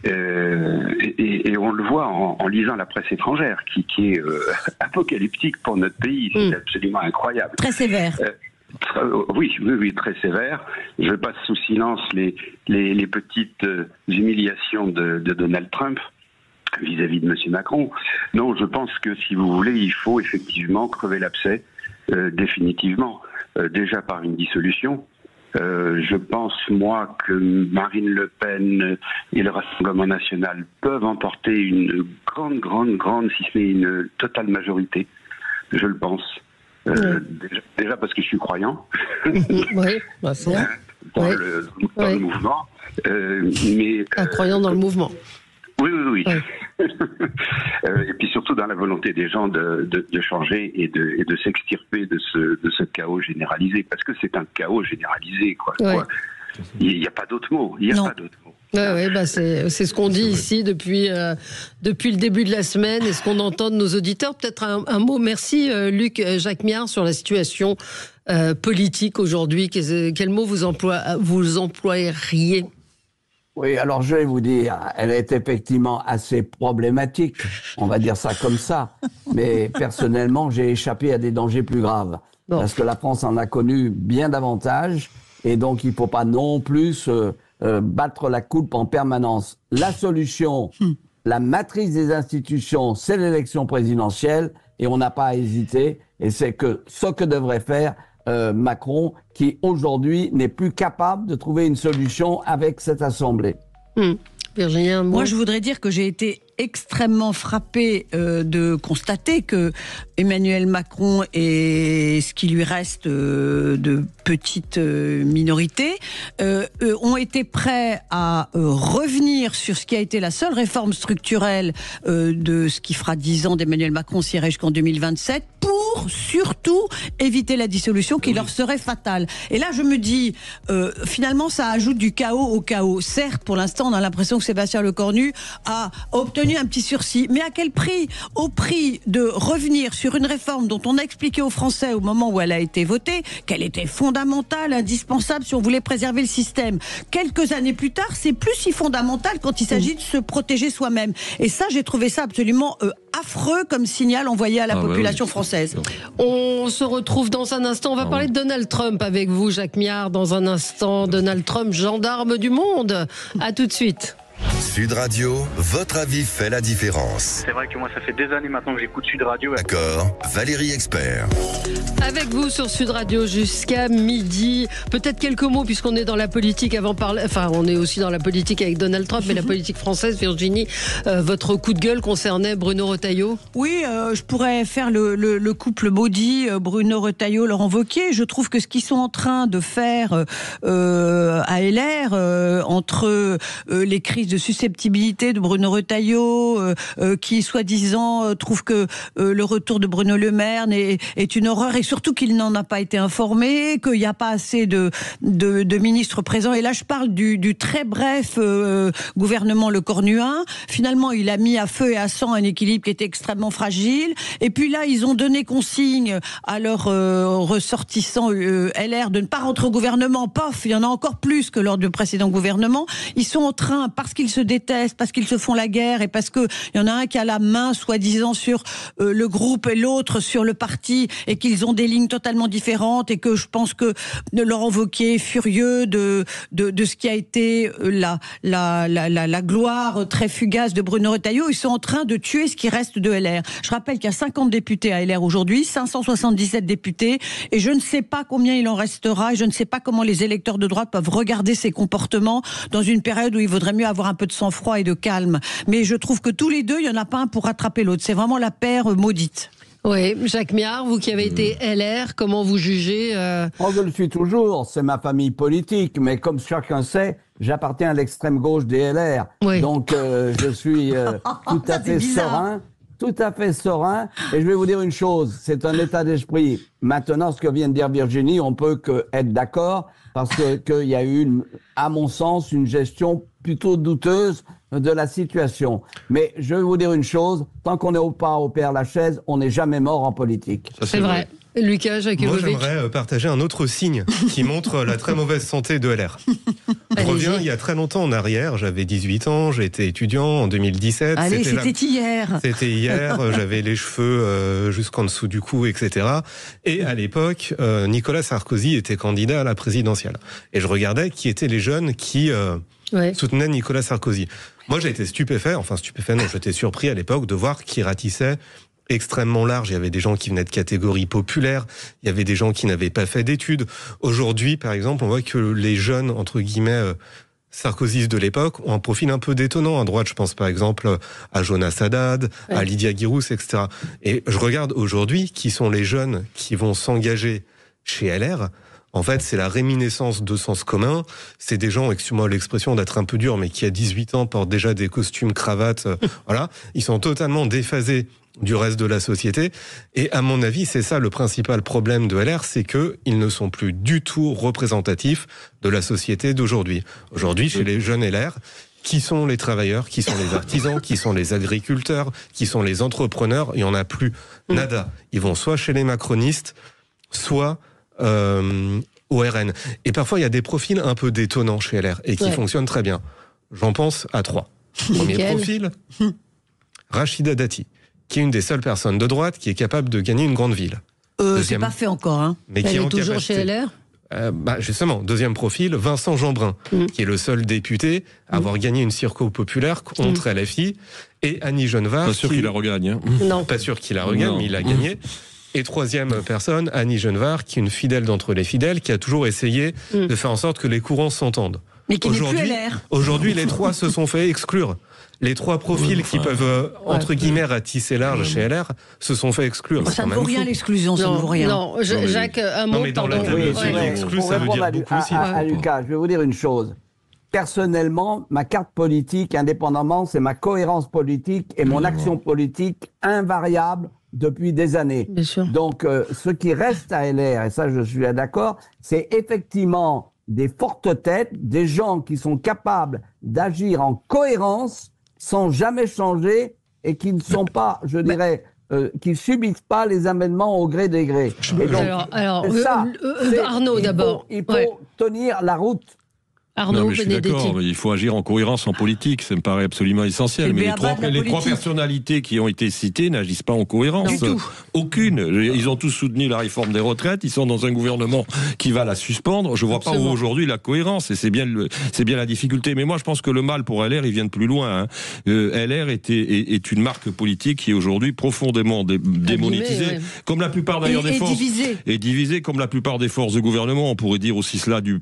et on le voit en lisant la presse étrangère, qui est apocalyptique pour notre pays. C'est absolument incroyable. Très sévère. Oui, très sévère. Je passe sous silence les petites humiliations de Donald Trump vis-à-vis de M. Macron. Non, je pense que, si vous voulez, il faut effectivement crever l'abcès définitivement, déjà par une dissolution. Je pense, moi, que Marine Le Pen et le Rassemblement national peuvent emporter une grande, si ce n'est une totale majorité. Je le pense. Déjà parce que je suis croyant. Oui, c'est vrai. Dans le mouvement. Mais, un croyant dans le mouvement. Oui. Et puis surtout dans la volonté des gens de changer et de s'extirper de ce chaos généralisé, parce que c'est un chaos généralisé, quoi. Il n'y a pas d'autre mot. C'est ce qu'on dit ici depuis le début de la semaine, et ce qu'on entend de nos auditeurs. Peut-être un mot, merci Luc, Jacques Millard, sur la situation politique aujourd'hui. Quel mot vous employeriez? Oui, alors je vais vous dire, elle est effectivement assez problématique, on va dire ça comme ça, mais personnellement, j'ai échappé à des dangers plus graves, parce que la France en a connu bien davantage, et donc il ne faut pas non plus battre la coupe en permanence. La solution, la matrice des institutions, c'est l'élection présidentielle, et on n'a pas à hésiter, et c'est que ce que devrait faire Macron, qui aujourd'hui n'est plus capable de trouver une solution avec cette Assemblée. Virginie, moi je voudrais dire que j'ai été extrêmement frappée de constater que Emmanuel Macron et ce qui lui reste de petites minorités ont été prêts à revenir sur ce qui a été la seule réforme structurelle de ce qui fera 10 ans d'Emmanuel Macron s'il irait jusqu'en 2027 pour surtout éviter la dissolution qui leur serait fatale. Et là je me dis finalement ça ajoute du chaos au chaos. Certes, pour l'instant on a l'impression que Sébastien Lecornu a obtenu un petit sursis, mais à quel prix? Au prix de revenir sur une réforme dont on a expliqué aux Français au moment où elle a été votée qu'elle était fondamentale, indispensable si on voulait préserver le système. Quelques années plus tard, c'est plus si fondamental quand il s'agit de se protéger soi-même. Et ça, j'ai trouvé ça absolument affreux comme signal envoyé à la population française. On se retrouve dans un instant. On va parler de Donald Trump avec vous, Jacques Millard, dans un instant. Donald Trump, gendarme du monde. À tout de suite. Sud Radio, votre avis fait la différence. C'est vrai que moi, ça fait des années maintenant que j'écoute Sud Radio. D'accord, Valérie Expert. Avec vous sur Sud Radio jusqu'à midi. Peut-être quelques mots puisqu'on est dans la politique avant de parler. Enfin, on est aussi dans la politique avec Donald Trump, mais la politique française, Virginie, votre coup de gueule concernait Bruno Retailleau. Oui, je pourrais faire le couple maudit Bruno Retailleau, Laurent Wauquiez. Je trouve que ce qu'ils sont en train de faire à LR entre les crises de susceptibilité de Bruno Retailleau, qui soi-disant trouve que le retour de Bruno Le Maire est une horreur, et surtout qu'il n'en a pas été informé, qu'il n'y a pas assez de ministres présents. Et là, je parle du très bref gouvernement Lecornuin. Finalement, il a mis à feu et à sang un équilibre qui était extrêmement fragile. Et puis là, ils ont donné consigne à leurs ressortissants LR de ne pas rentrer au gouvernement. Paf, il y en a encore plus que lors du précédent gouvernement. Ils sont en train, parce qu'ils se détestent, parce qu'ils se font la guerre et parce qu'il y en a un qui a la main, soi-disant, sur le groupe et l'autre sur le parti et qu'ils ont des lignes totalement différentes et que je pense que Laurent Wauquiez est furieux de ce qui a été la gloire très fugace de Bruno Retailleau. Ils sont en train de tuer ce qui reste de LR. Je rappelle qu'il y a 50 députés à LR aujourd'hui, 577 députés, et je ne sais pas combien il en restera, et je ne sais pas comment les électeurs de droite peuvent regarder ces comportements dans une période où il vaudrait mieux avoir un peu de sang-froid et de calme. Mais je trouve que tous les deux, il n'y en a pas un pour rattraper l'autre. C'est vraiment la paire maudite. Oui, Jacques Miard, vous qui avez été LR, comment vous jugez Je le suis toujours, c'est ma famille politique, mais comme chacun sait, j'appartiens à l'extrême gauche des LR. Oui. Donc je suis tout à fait serein. Tout à fait serein. Et je vais vous dire une chose, c'est un état d'esprit. Maintenant, ce que vient de dire Virginie, on peut que être d'accord, parce qu'il y a eu, à mon sens, une gestion plutôt douteuse de la situation. Mais je vais vous dire une chose, tant qu'on n'est pas au Père-Lachaise, on n'est jamais mort en politique. Ça, c'est vrai. Lucas Jakubovic. Moi, j'aimerais partager un autre signe qui montre la très mauvaise santé de LR. Je reviens il y a très longtemps en arrière, j'avais 18 ans, j'étais étudiant en 2017. Allez, c'était hier. C'était hier, j'avais les cheveux jusqu'en dessous du cou, etc. Et à l'époque, Nicolas Sarkozy était candidat à la présidentielle. Et je regardais qui étaient les jeunes qui soutenaient Nicolas Sarkozy. Moi, j'ai été stupéfait, j'étais surpris à l'époque de voir qui ratissait extrêmement large. Il y avait des gens qui venaient de catégories populaires, il y avait des gens qui n'avaient pas fait d'études. Aujourd'hui, par exemple, on voit que les jeunes, entre guillemets, sarkozystes de l'époque ont un profil un peu détonnant. À droite, je pense par exemple à Jonas Haddad, à Lydia Guirous, etc. Et je regarde aujourd'hui qui sont les jeunes qui vont s'engager chez LR. En fait, c'est la réminiscence de sens commun. C'est des gens, excuse-moi l'expression d'être un peu dur, mais qui à 18 ans portent déjà des costumes, cravates. Voilà. Ils sont totalement déphasés du reste de la société. Et à mon avis, c'est ça le principal problème de LR, c'est qu'ils ne sont plus du tout représentatifs de la société d'aujourd'hui. Aujourd'hui, chez les jeunes LR, qui sont les travailleurs, qui sont les artisans, qui sont les agriculteurs, qui sont les entrepreneurs, il n'y en a plus nada. Ils vont soit chez les macronistes, soit au RN. Et parfois, il y a des profils un peu détonnants chez LR et qui fonctionnent très bien. J'en pense à 3. Premier profil, Rachida Dati, qui est une des seules personnes de droite qui est capable de gagner une grande ville. C'est pas fait encore, hein. Mais elle est toujours chez LR. Justement, deuxième profil, Vincent Jeanbrun, qui est le seul député à avoir gagné une circo populaire contre LFI, et Annie Genevard. Pas sûr qu'il la regagne. Hein. Non. Pas sûr qu'il la regagne, mais il a gagné. Et troisième personne, Annie Genevard, qui est une fidèle d'entre les fidèles, qui a toujours essayé de faire en sorte que les courants s'entendent. Mais qui n'est plus LR. Aujourd'hui, les trois se sont fait exclure. Les trois profils qui peuvent, entre guillemets, ratisser large chez LR, se sont fait exclure. Ça ne vaut rien l'exclusion, ça ne vaut rien. Non, Jacques, un mot. Non, mais dans la exclu, ça veut dire beaucoup aussi. À Lucas, je vais vous dire une chose. Personnellement, ma carte politique, indépendamment, c'est ma cohérence politique et mon action politique invariable depuis des années. Bien sûr. Donc, ce qui reste à LR, et ça je suis d'accord, c'est effectivement des fortes têtes, des gens qui sont capables d'agir en cohérence sans jamais changer et qui ne sont pas, je dirais, qui subissent pas les amendements au gré des grés. Et donc, Arnaud d'abord. Il faut tenir la route. Non, mais je suis d'accord, il faut agir en cohérence en politique, ça me paraît absolument essentiel. Mais les trois personnalités qui ont été citées n'agissent pas en cohérence. Aucune. Ils ont tous soutenu la réforme des retraites, ils sont dans un gouvernement qui va la suspendre. Je vois pas où aujourd'hui la cohérence, et c'est bien la difficulté. Mais moi, je pense que le mal pour LR, il vient de plus loin. Hein. LR est une marque politique qui est aujourd'hui profondément démonétisée, comme la plupart d'ailleurs des forces. Et divisée comme la plupart des forces de gouvernement. On pourrait dire aussi cela du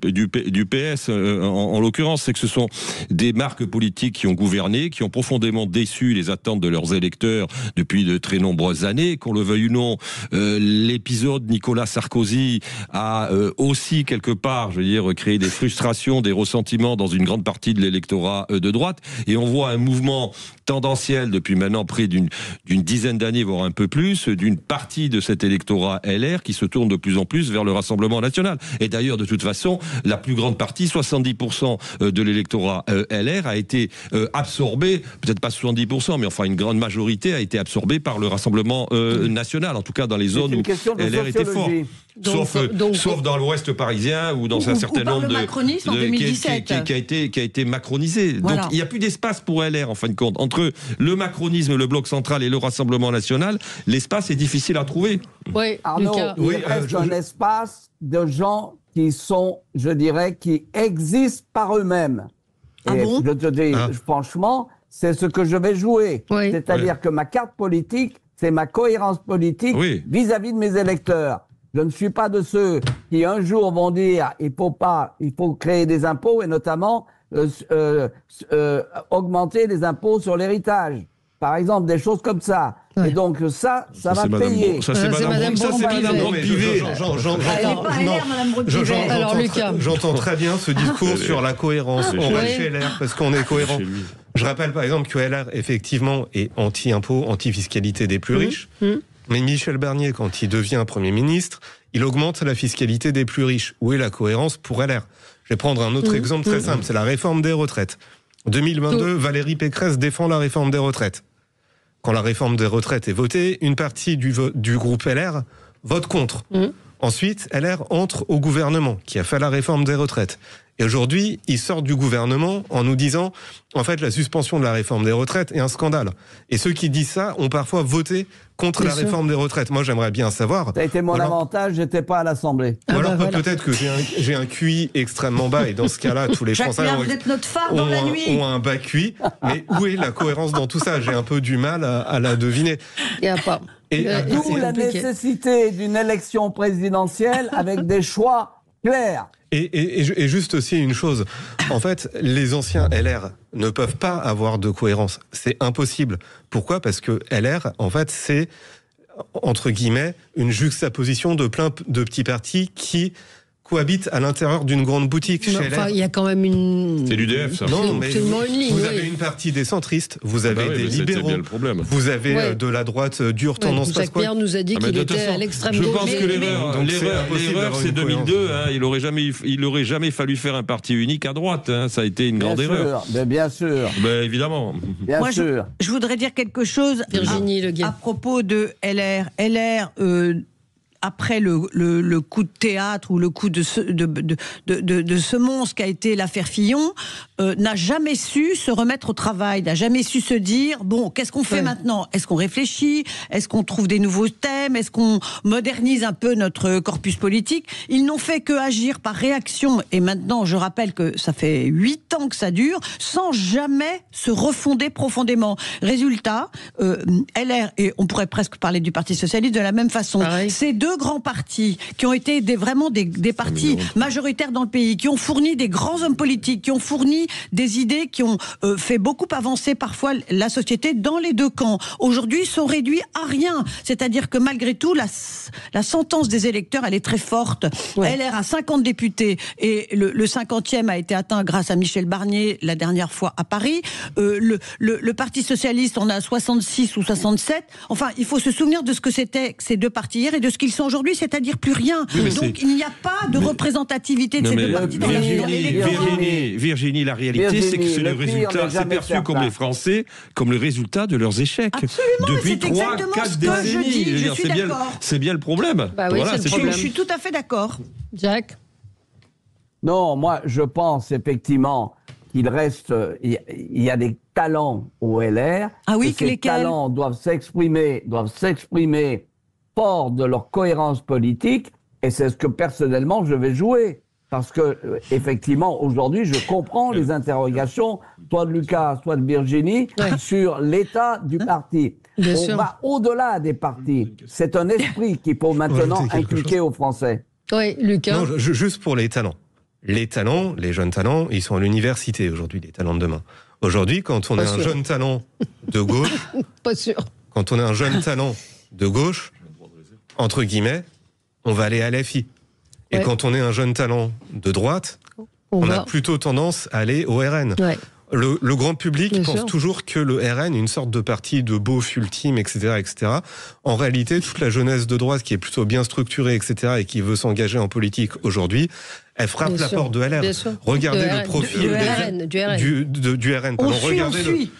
PS. En l'occurrence, c'est que ce sont des marques politiques qui ont gouverné, qui ont profondément déçu les attentes de leurs électeurs depuis de très nombreuses années. Qu'on le veuille ou non, l'épisode Nicolas Sarkozy a aussi quelque part, je veux dire, créé des frustrations, des ressentiments dans une grande partie de l'électorat de droite. Et on voit un mouvement tendanciel depuis maintenant près d'une dizaine d'années, voire un peu plus, d'une partie de cet électorat LR qui se tourne de plus en plus vers le Rassemblement national. Et d'ailleurs, de toute façon, la plus grande partie, 70% de l'électorat LR a été absorbé, peut-être pas 70%, mais enfin une grande majorité a été absorbée par le Rassemblement national, en tout cas dans les zones où LR était fort. Sauf dans l'Ouest parisien ou dans un certain nombre de macronisme en 2017 qui a été macronisé. Voilà. Donc il n'y a plus d'espace pour LR en fin de compte. Entre le macronisme, le bloc central et le Rassemblement national, l'espace est difficile à trouver. Oui, Arnaud, il reste un espace de gens qui sont, je dirais, qui existent par eux-mêmes. Ah et bon? je te dis, franchement, c'est ce que je vais jouer. Oui. C'est-à-dire que ma carte politique, c'est ma cohérence politique vis-à-vis de mes électeurs. Je ne suis pas de ceux qui un jour vont dire il faut créer des impôts et notamment augmenter les impôts sur l'héritage. Par exemple, des choses comme ça. Ouais. Et donc ça va payer. Ça c'est Madame Brocpivet. J'entends très bien ce discours sur la cohérence. On va chez LR parce qu'on est cohérent. Je rappelle par exemple que LR effectivement est anti-impôt, anti-fiscalité des plus riches. Mais Michel Barnier, quand il devient Premier ministre, il augmente la fiscalité des plus riches. Où est la cohérence pour LR? Je vais prendre un autre exemple très simple, c'est la réforme des retraites. 2022, Valérie Pécresse défend la réforme des retraites. Quand la réforme des retraites est votée, une partie du groupe LR vote contre. Ensuite, LR entre au gouvernement, qui a fait la réforme des retraites. Et aujourd'hui, ils sortent du gouvernement en nous disant, en fait, la suspension de la réforme des retraites est un scandale. Et ceux qui disent ça ont parfois voté contre la réforme des retraites. Moi, j'aimerais bien savoir. Ça a été mon avantage, j'étais pas à l'Assemblée. Ou alors peut-être que j'ai un QI extrêmement bas, et dans ce cas-là, tous les Français ont un bas QI. Mais où est la cohérence dans tout ça? J'ai un peu du mal à la deviner. Il n'y a pas. D'où la nécessité d'une élection présidentielle avec des choix clairs. Et juste aussi une chose, en fait, les anciens LR ne peuvent pas avoir de cohérence. C'est impossible. Pourquoi? Parce que LR, en fait, c'est, entre guillemets, une juxtaposition de plein de petits partis qui cohabitent à l'intérieur d'une grande boutique chez LR. Il y a quand même une... C'est l'UDF, ça. Non, mais vous avez une partie des centristes, vous avez des libéraux, vous avez de la droite dure tendance Jacques Pierre nous a dit qu'il était à l'extrême gauche. Je pense que l'erreur, c'est 2002. Il aurait jamais fallu faire un parti unique à droite. Ça a été une grande erreur. Bien sûr. Évidemment. Bien sûr. Je voudrais dire quelque chose à propos de LR. LR... après le coup de théâtre ou le coup de ce monstre qui a été l'affaire Fillon, n'a jamais su se remettre au travail, n'a jamais su se dire, bon, qu'est-ce qu'on fait maintenant? Est-ce qu'on réfléchit? Est-ce qu'on trouve des nouveaux thèmes? Est-ce qu'on modernise un peu notre corpus politique? Ils n'ont fait que agir par réaction, et maintenant, je rappelle que ça fait 8 ans que ça dure, sans jamais se refonder profondément. Résultat, LR, et on pourrait presque parler du Parti Socialiste de la même façon, ces deux grands partis qui ont été vraiment des partis majoritaires dans le pays, qui ont fourni des grands hommes politiques, qui ont fourni des idées, qui ont fait beaucoup avancer parfois la société dans les deux camps, aujourd'hui sont réduits à rien. C'est-à-dire que malgré tout, la sentence des électeurs, elle est très forte. LR a 50 députés et le 50e a été atteint grâce à Michel Barnier la dernière fois à Paris. Le Parti Socialiste en a 66 ou 67. Enfin, il faut se souvenir de ce que c'était ces deux partis hier et de ce qu'ils sont aujourd'hui, c'est-à-dire plus rien. Donc il n'y a pas de représentativité de ces deux partis dans Virginie, la réalité, c'est que c'est le résultat, c'est perçu comme les Français, comme le résultat de leurs échecs. Absolument, depuis 3-4 décennies. Je suis d'accord. C'est bien le problème. Je suis tout à fait d'accord. Jacques? Non, moi, je pense effectivement qu'il reste, il y a des talents au LR. Ah oui, que ces talents doivent s'exprimer fort de leur cohérence politique, et c'est ce que personnellement je vais jouer. Parce que, effectivement, aujourd'hui, je comprends les interrogations, soit de Lucas, soit de Virginie, sur l'état du parti. On va au-delà des partis. C'est un esprit qu'il faut maintenant inculquer aux Français. Oui, Lucas. Non, juste pour les talents. Les talents, les jeunes talents, ils sont à l'université aujourd'hui, les talents de demain. Aujourd'hui, quand on est un jeune talent de gauche... Pas sûr. Quand on est un jeune talent de gauche, entre guillemets, on va aller à l'FI. Et quand on est un jeune talent de droite, on a plutôt tendance à aller au RN. Le grand public pense toujours que le RN est une sorte de parti de beauf ultime, etc., etc. En réalité, toute la jeunesse de droite qui est plutôt bien structurée, etc., et qui veut s'engager en politique aujourd'hui, elle frappe la porte de LR. Regardez le profil du RN.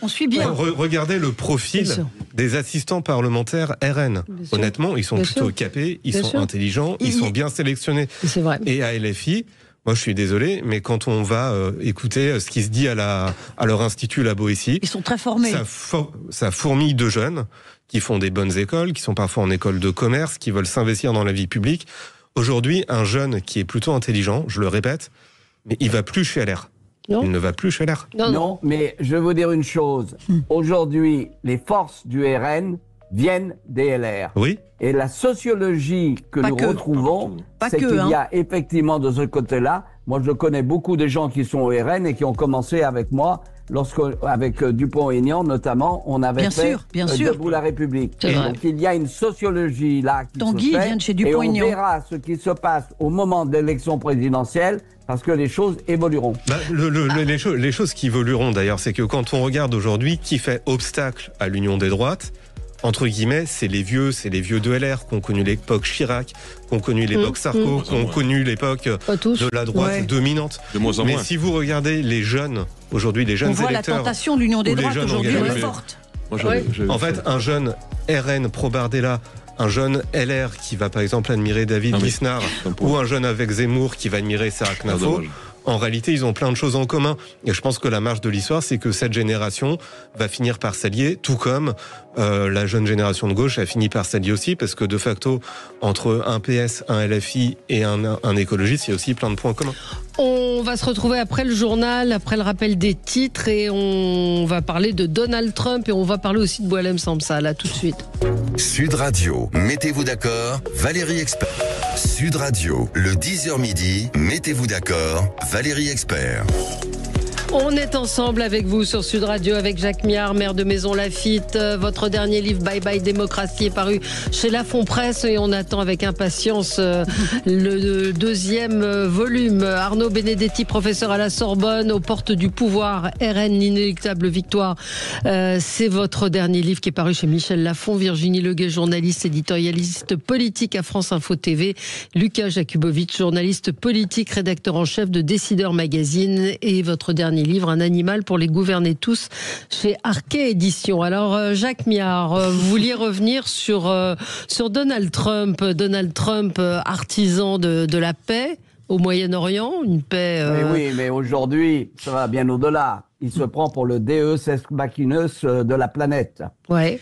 On suit bien. Regardez le profil des assistants parlementaires RN. Honnêtement, ils sont plutôt capés, ils sont intelligents, ils sont bien sélectionnés. C'est vrai. Et à LFI, moi je suis désolé, mais quand on va écouter ce qui se dit à leur institut, la Boétie, ils sont très formés. Ça fourmille de jeunes qui font des bonnes écoles, qui sont parfois en école de commerce, qui veulent s'investir dans la vie publique. Aujourd'hui, un jeune qui est plutôt intelligent, je le répète, mais il va plus chez LR. Non. Il ne va plus chez LR. Non, mais je vais vous dire une chose. Aujourd'hui, les forces du RN viennent des LR. Oui. Et la sociologie que nous retrouvons, c'est qu'il y a effectivement de ce côté-là, moi je connais beaucoup de gens qui sont au RN et qui ont commencé avec moi, avec Dupont-Aignan notamment, on avait Debout la République. Donc il y a une sociologie là qui Tanguy se fait, vient de chez Dupont-Aignan. Et on verra ce qui se passe au moment de l'élection présidentielle, parce que les choses évolueront. Les choses qui évolueront d'ailleurs, c'est que quand on regarde aujourd'hui qui fait obstacle à l'union des droites, entre guillemets, c'est les vieux de LR qui ont connu l'époque Chirac, qui ont connu l'époque Sarko, qui ont connu l'époque de la droite dominante. De moins en moins. Mais si vous regardez les jeunes, aujourd'hui les jeunes électeurs... On voit la tentation de l'union des droites aujourd'hui, elle est forte. En fait, un jeune RN pro-Bardella, un jeune LR qui va par exemple admirer David Lisnard, ou un jeune avec Zemmour qui va admirer Sarah Knafo, en réalité, ils ont plein de choses en commun. Et je pense que la marche de l'histoire, c'est que cette génération va finir par s'allier, tout comme la jeune génération de gauche a fini par s'allier aussi, parce que de facto, entre un PS, un LFI et un écologiste, il y a aussi plein de points communs. On va se retrouver après le journal, après le rappel des titres, et on va parler de Donald Trump, et on va parler aussi de Boualem Samsa, là, tout de suite. Sud Radio, mettez-vous d'accord, Valérie Expert. Sud Radio, le 10h midi, mettez-vous d'accord, Valérie Expert. On est ensemble avec vous sur Sud Radio avec Jacques Miard, maire de Maison Lafitte. Votre dernier livre Bye Bye Démocratie est paru chez Lafon Presse et on attend avec impatience le deuxième volume. Arnaud Benedetti, professeur à la Sorbonne, aux portes du pouvoir, RN, l'inéluctable victoire. C'est votre dernier livre qui est paru chez Michel Lafon. Virginie Leguet, journaliste, éditorialiste politique à France Info TV. Lucas Jakubowicz, journaliste politique, rédacteur en chef de Décideur Magazine. Et votre dernier livre, Un animal pour les gouverner tous, chez Arquet Éditions. Alors, Jacques Miard, vous vouliez revenir sur Donald Trump. Donald Trump, artisan de la paix au Moyen-Orient, une paix... Oui, mais aujourd'hui, ça va bien au-delà. Il se prend pour le Deus ex machina de la planète. Ouais.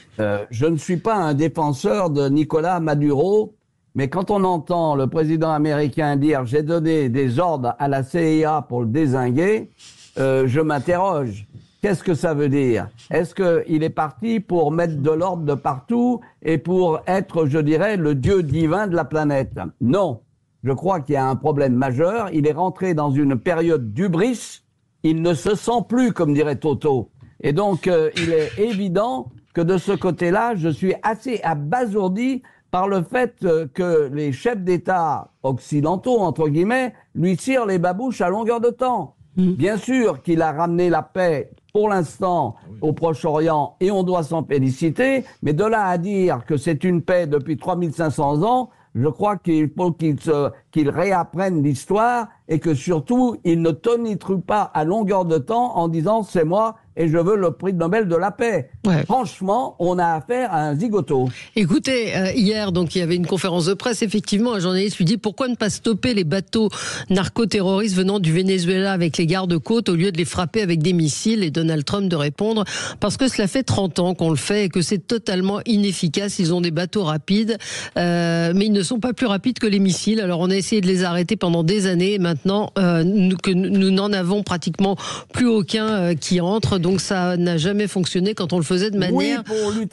Je ne suis pas un défenseur de Nicolas Maduro, mais quand on entend le président américain dire « j'ai donné des ordres à la CIA pour le dézinguer », je m'interroge. Qu'est-ce que ça veut dire? Est-ce qu'il est parti pour mettre de l'ordre de partout et pour être, je dirais, le dieu divin de la planète? Non. Je crois qu'il y a un problème majeur. Il est rentré dans une période d'hubris. Il ne se sent plus, comme dirait Toto. Et donc, il est évident que de ce côté-là, je suis assez abasourdi par le fait que les chefs d'État occidentaux, entre guillemets, lui tirent les babouches à longueur de temps. Bien sûr qu'il a ramené la paix pour l'instant au Proche-Orient et on doit s'en féliciter, mais de là à dire que c'est une paix depuis 3500 ans, je crois qu'il faut qu'il réapprenne l'histoire et que surtout il ne tonitruque pas à longueur de temps en disant c'est moi et je veux le prix Nobel de la paix. Ouais. Franchement, on a affaire à un zigoto. Écoutez, hier, donc il y avait une conférence de presse. Effectivement, un journaliste lui dit pourquoi ne pas stopper les bateaux narcoterroristes venant du Venezuela avec les gardes-côtes au lieu de les frapper avec des missiles. Et Donald Trump de répondre parce que cela fait 30 ans qu'on le fait et que c'est totalement inefficace. Ils ont des bateaux rapides, mais ils ne sont pas plus rapides que les missiles. Alors on a essayé de les arrêter pendant des années et maintenant que nous n'en avons pratiquement plus aucun qui entre. Donc ça n'a jamais fonctionné quand on le faisait de manière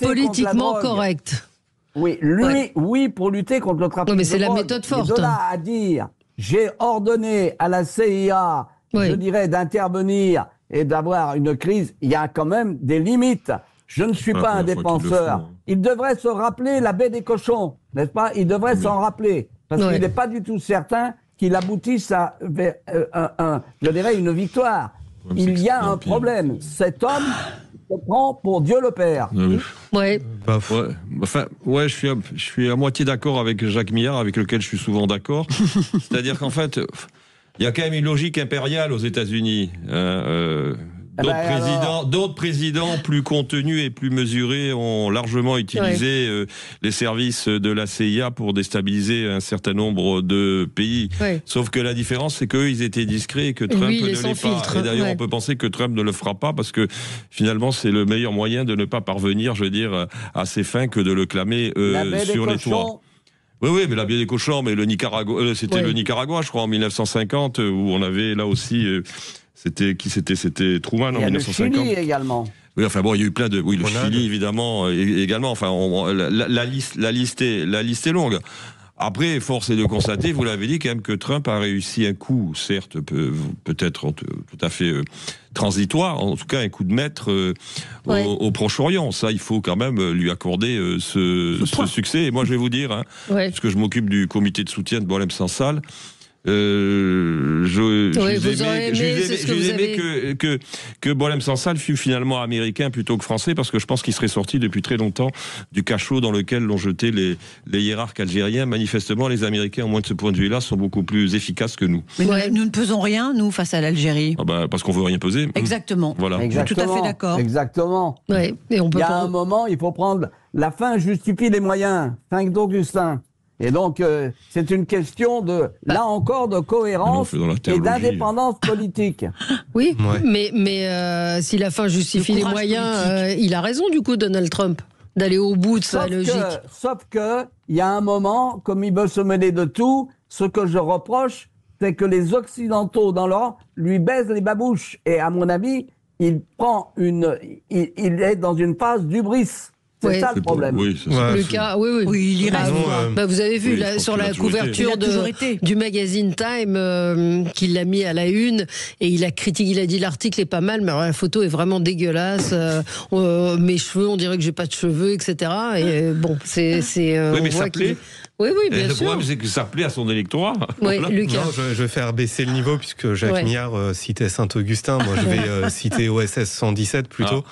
politiquement correcte. Oui, oui, pour lutter contre le trafic de drogue. Mais c'est la méthode forte. Mais de là à dire, j'ai ordonné à la CIA, je dirais, d'intervenir et d'avoir une crise, il y a quand même des limites. Je ne suis pas un défenseur. Il devrait se rappeler la baie des cochons, n'est-ce pas? Il devrait s'en rappeler. Parce qu'il n'est pas du tout certain qu'il aboutisse à je dirais, une victoire. Il y a un problème. Cet homme se prend pour Dieu le Père. Ouais. Je suis à moitié d'accord avec Jacques Miard, avec lequel je suis souvent d'accord. C'est-à-dire qu'en fait, il y a quand même une logique impériale aux États-Unis. D'autres présidents plus contenus et plus mesurés ont largement utilisé les services de la CIA pour déstabiliser un certain nombre de pays. Sauf que la différence, c'est qu'eux, ils étaient discrets et que Trump ne l'est pas. Et d'ailleurs, on peut penser que Trump ne le fera pas parce que finalement, c'est le meilleur moyen de ne pas parvenir, je veux dire, à ses fins que de le clamer sur les toits. Oui, mais la baie des cochons, mais le Nicaragua, c'était le Nicaragua, je crois, en 1950, où on avait là aussi... C'était Truman en 1950. Le Chili également. Oui, enfin bon, il y a eu plein de... Oui, le Chili, évidemment, également. Enfin, la liste est longue. Après, force est de constater, vous l'avez dit, quand même, que Trump a réussi un coup, certes, peut-être tout à fait transitoire, en tout cas un coup de maître au Proche-Orient. Ça, il faut quand même lui accorder ce succès. Et moi, je vais vous dire, parce que je m'occupe du comité de soutien de Boualem Sansal, que Boualem Sansal fût finalement américain plutôt que français, parce que je pense qu'il serait sorti depuis très longtemps du cachot dans lequel l'ont jeté les hiérarques algériens. Manifestement, les Américains, au moins de ce point de vue-là, sont beaucoup plus efficaces que nous. Mais nous ne pesons rien, nous, face à l'Algérie. Parce qu'on veut rien peser. Exactement. Voilà. Je suis tout à fait d'accord. Exactement. Et il y a un moment, il faut prendre la fin justifie les moyens. 5 d'Augustin. Et donc, c'est une question là encore, de cohérence et d'indépendance politique. Oui, mais si la fin justifie les moyens, il a raison, du coup, Donald Trump, d'aller au bout de sa logique. Sauf que, il y a un moment, comme il veut se mêler de tout, ce que je reproche, c'est que les Occidentaux, dans l'Europe, lui baisent les babouches. Et à mon avis, il est dans une phase d'hubris. C'est ça le problème. Oui, c'est ça. Lucas, oui, il y reste. Vous avez vu sur la couverture du magazine Time qu'il l'a mis à la une, et il a critiqué, il a dit l'article est pas mal, mais alors la photo est vraiment dégueulasse. Mes cheveux, on dirait que j'ai pas de cheveux, etc. Et bon, c'est. Oui, mais ça plaît. Oui, bien sûr. Le problème, c'est que ça plaît à son électorat. Oui, voilà. Lucas. Non, je vais faire baisser le niveau, puisque Jacques Millard citait Saint-Augustin. Moi, je vais citer OSS 117 plutôt.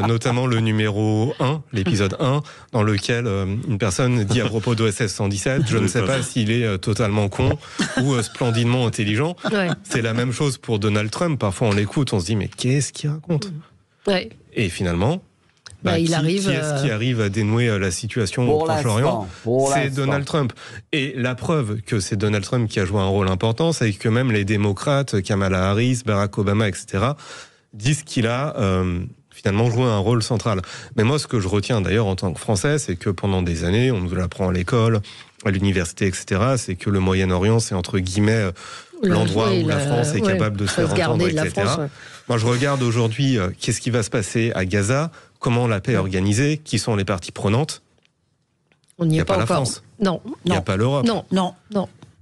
Notamment le numéro 1, l'épisode 1, dans lequel une personne dit à propos d'OSS 117, je ne sais pas s'il est totalement con ou splendidement intelligent. C'est la même chose pour Donald Trump. Parfois, on l'écoute, on se dit, mais qu'est-ce qu'il raconte ? Et finalement... qui est-ce qui arrive à dénouer la situation au Proche-Orient ? C'est Donald Trump. Et la preuve que c'est Donald Trump qui a joué un rôle important, c'est que même les démocrates, Kamala Harris, Barack Obama, etc., disent qu'il a finalement joué un rôle central. Mais moi, ce que je retiens d'ailleurs en tant que Français, c'est que pendant des années, on nous l'apprend à l'école, à l'université, etc., c'est que le Moyen-Orient, c'est entre guillemets l'endroit où la France est capable de se faire entendre, etc. Moi, je regarde aujourd'hui qu'est-ce qui va se passer à Gaza, comment la paix est organisée, qui sont les parties prenantes. Il n'y a pas la France. Non. Il n'y a pas l'Europe. Non.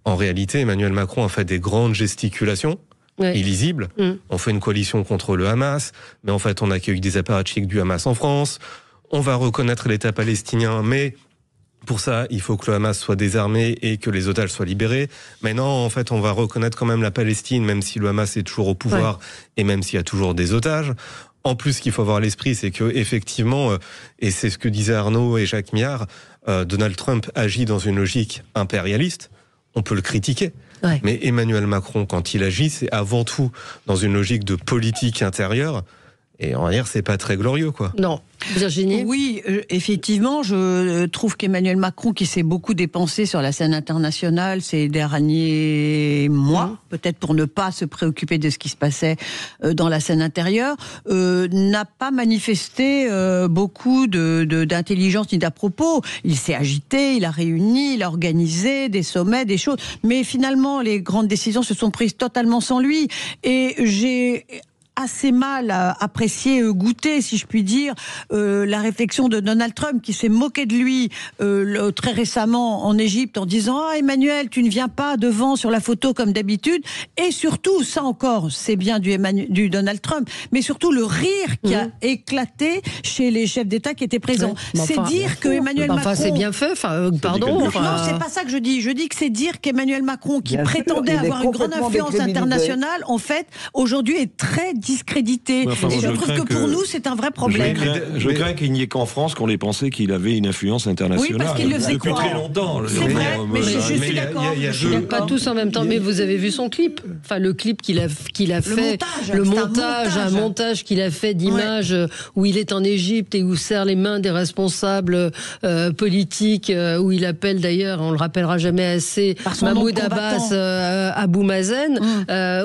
En réalité, Emmanuel Macron a fait des grandes gesticulations illisibles. On fait une coalition contre le Hamas, mais en fait, on accueille des apparatchiks du Hamas en France. On va reconnaître l'État palestinien, mais pour ça, il faut que le Hamas soit désarmé et que les otages soient libérés. Mais non, en fait, on va reconnaître quand même la Palestine, même si le Hamas est toujours au pouvoir et même s'il y a toujours des otages. En plus, ce qu'il faut avoir à l'esprit, c'est que effectivement, et c'est ce que disaient Arnaud et Jacques Millard, Donald Trump agit dans une logique impérialiste. On peut le critiquer. Mais Emmanuel Macron, quand il agit, c'est avant tout dans une logique de politique intérieure. Et on va dire, c'est pas très glorieux, quoi. Non. Virginie ? Oui, effectivement, je trouve qu'Emmanuel Macron, qui s'est beaucoup dépensé sur la scène internationale ces derniers mois, peut-être pour ne pas se préoccuper de ce qui se passait dans la scène intérieure, n'a pas manifesté beaucoup d'intelligence ni d'à-propos. Il s'est agité, il a réuni, il a organisé des sommets, des choses. Mais finalement, les grandes décisions se sont prises totalement sans lui. Et j'ai assez mal apprécié, goûté, si je puis dire, la réflexion de Donald Trump qui s'est moqué de lui très récemment en Égypte en disant « Ah, Emmanuel, tu ne viens pas devant sur la photo comme d'habitude ». Et surtout, ça encore, c'est bien du Donald Trump, mais surtout le rire qui a éclaté chez les chefs d'État qui étaient présents. C'est dire que Emmanuel Macron... c'est bien fait, pardon. Non, c'est pas ça que je dis. Je dis que c'est dire qu'Emmanuel Macron, qui prétendait avoir une grande influence internationale, en fait, aujourd'hui est très discrédité. Et je trouve que pour nous, c'est un vrai problème. Je crains qu'il n'y ait qu'en France qu'on ait pensé qu'il avait une influence internationale. Oui, parce qu'il le faisait depuis très longtemps. C'est vrai, mais je suis d'accord. Pas tous en même temps, mais vous avez vu son clip. Enfin, le clip qu'il a fait, un montage qu'il a fait d'images où il est en Égypte et où serre les mains des responsables politiques, où il appelle d'ailleurs, on le rappellera jamais assez, Mahmoud Abbas, Abou Mazen,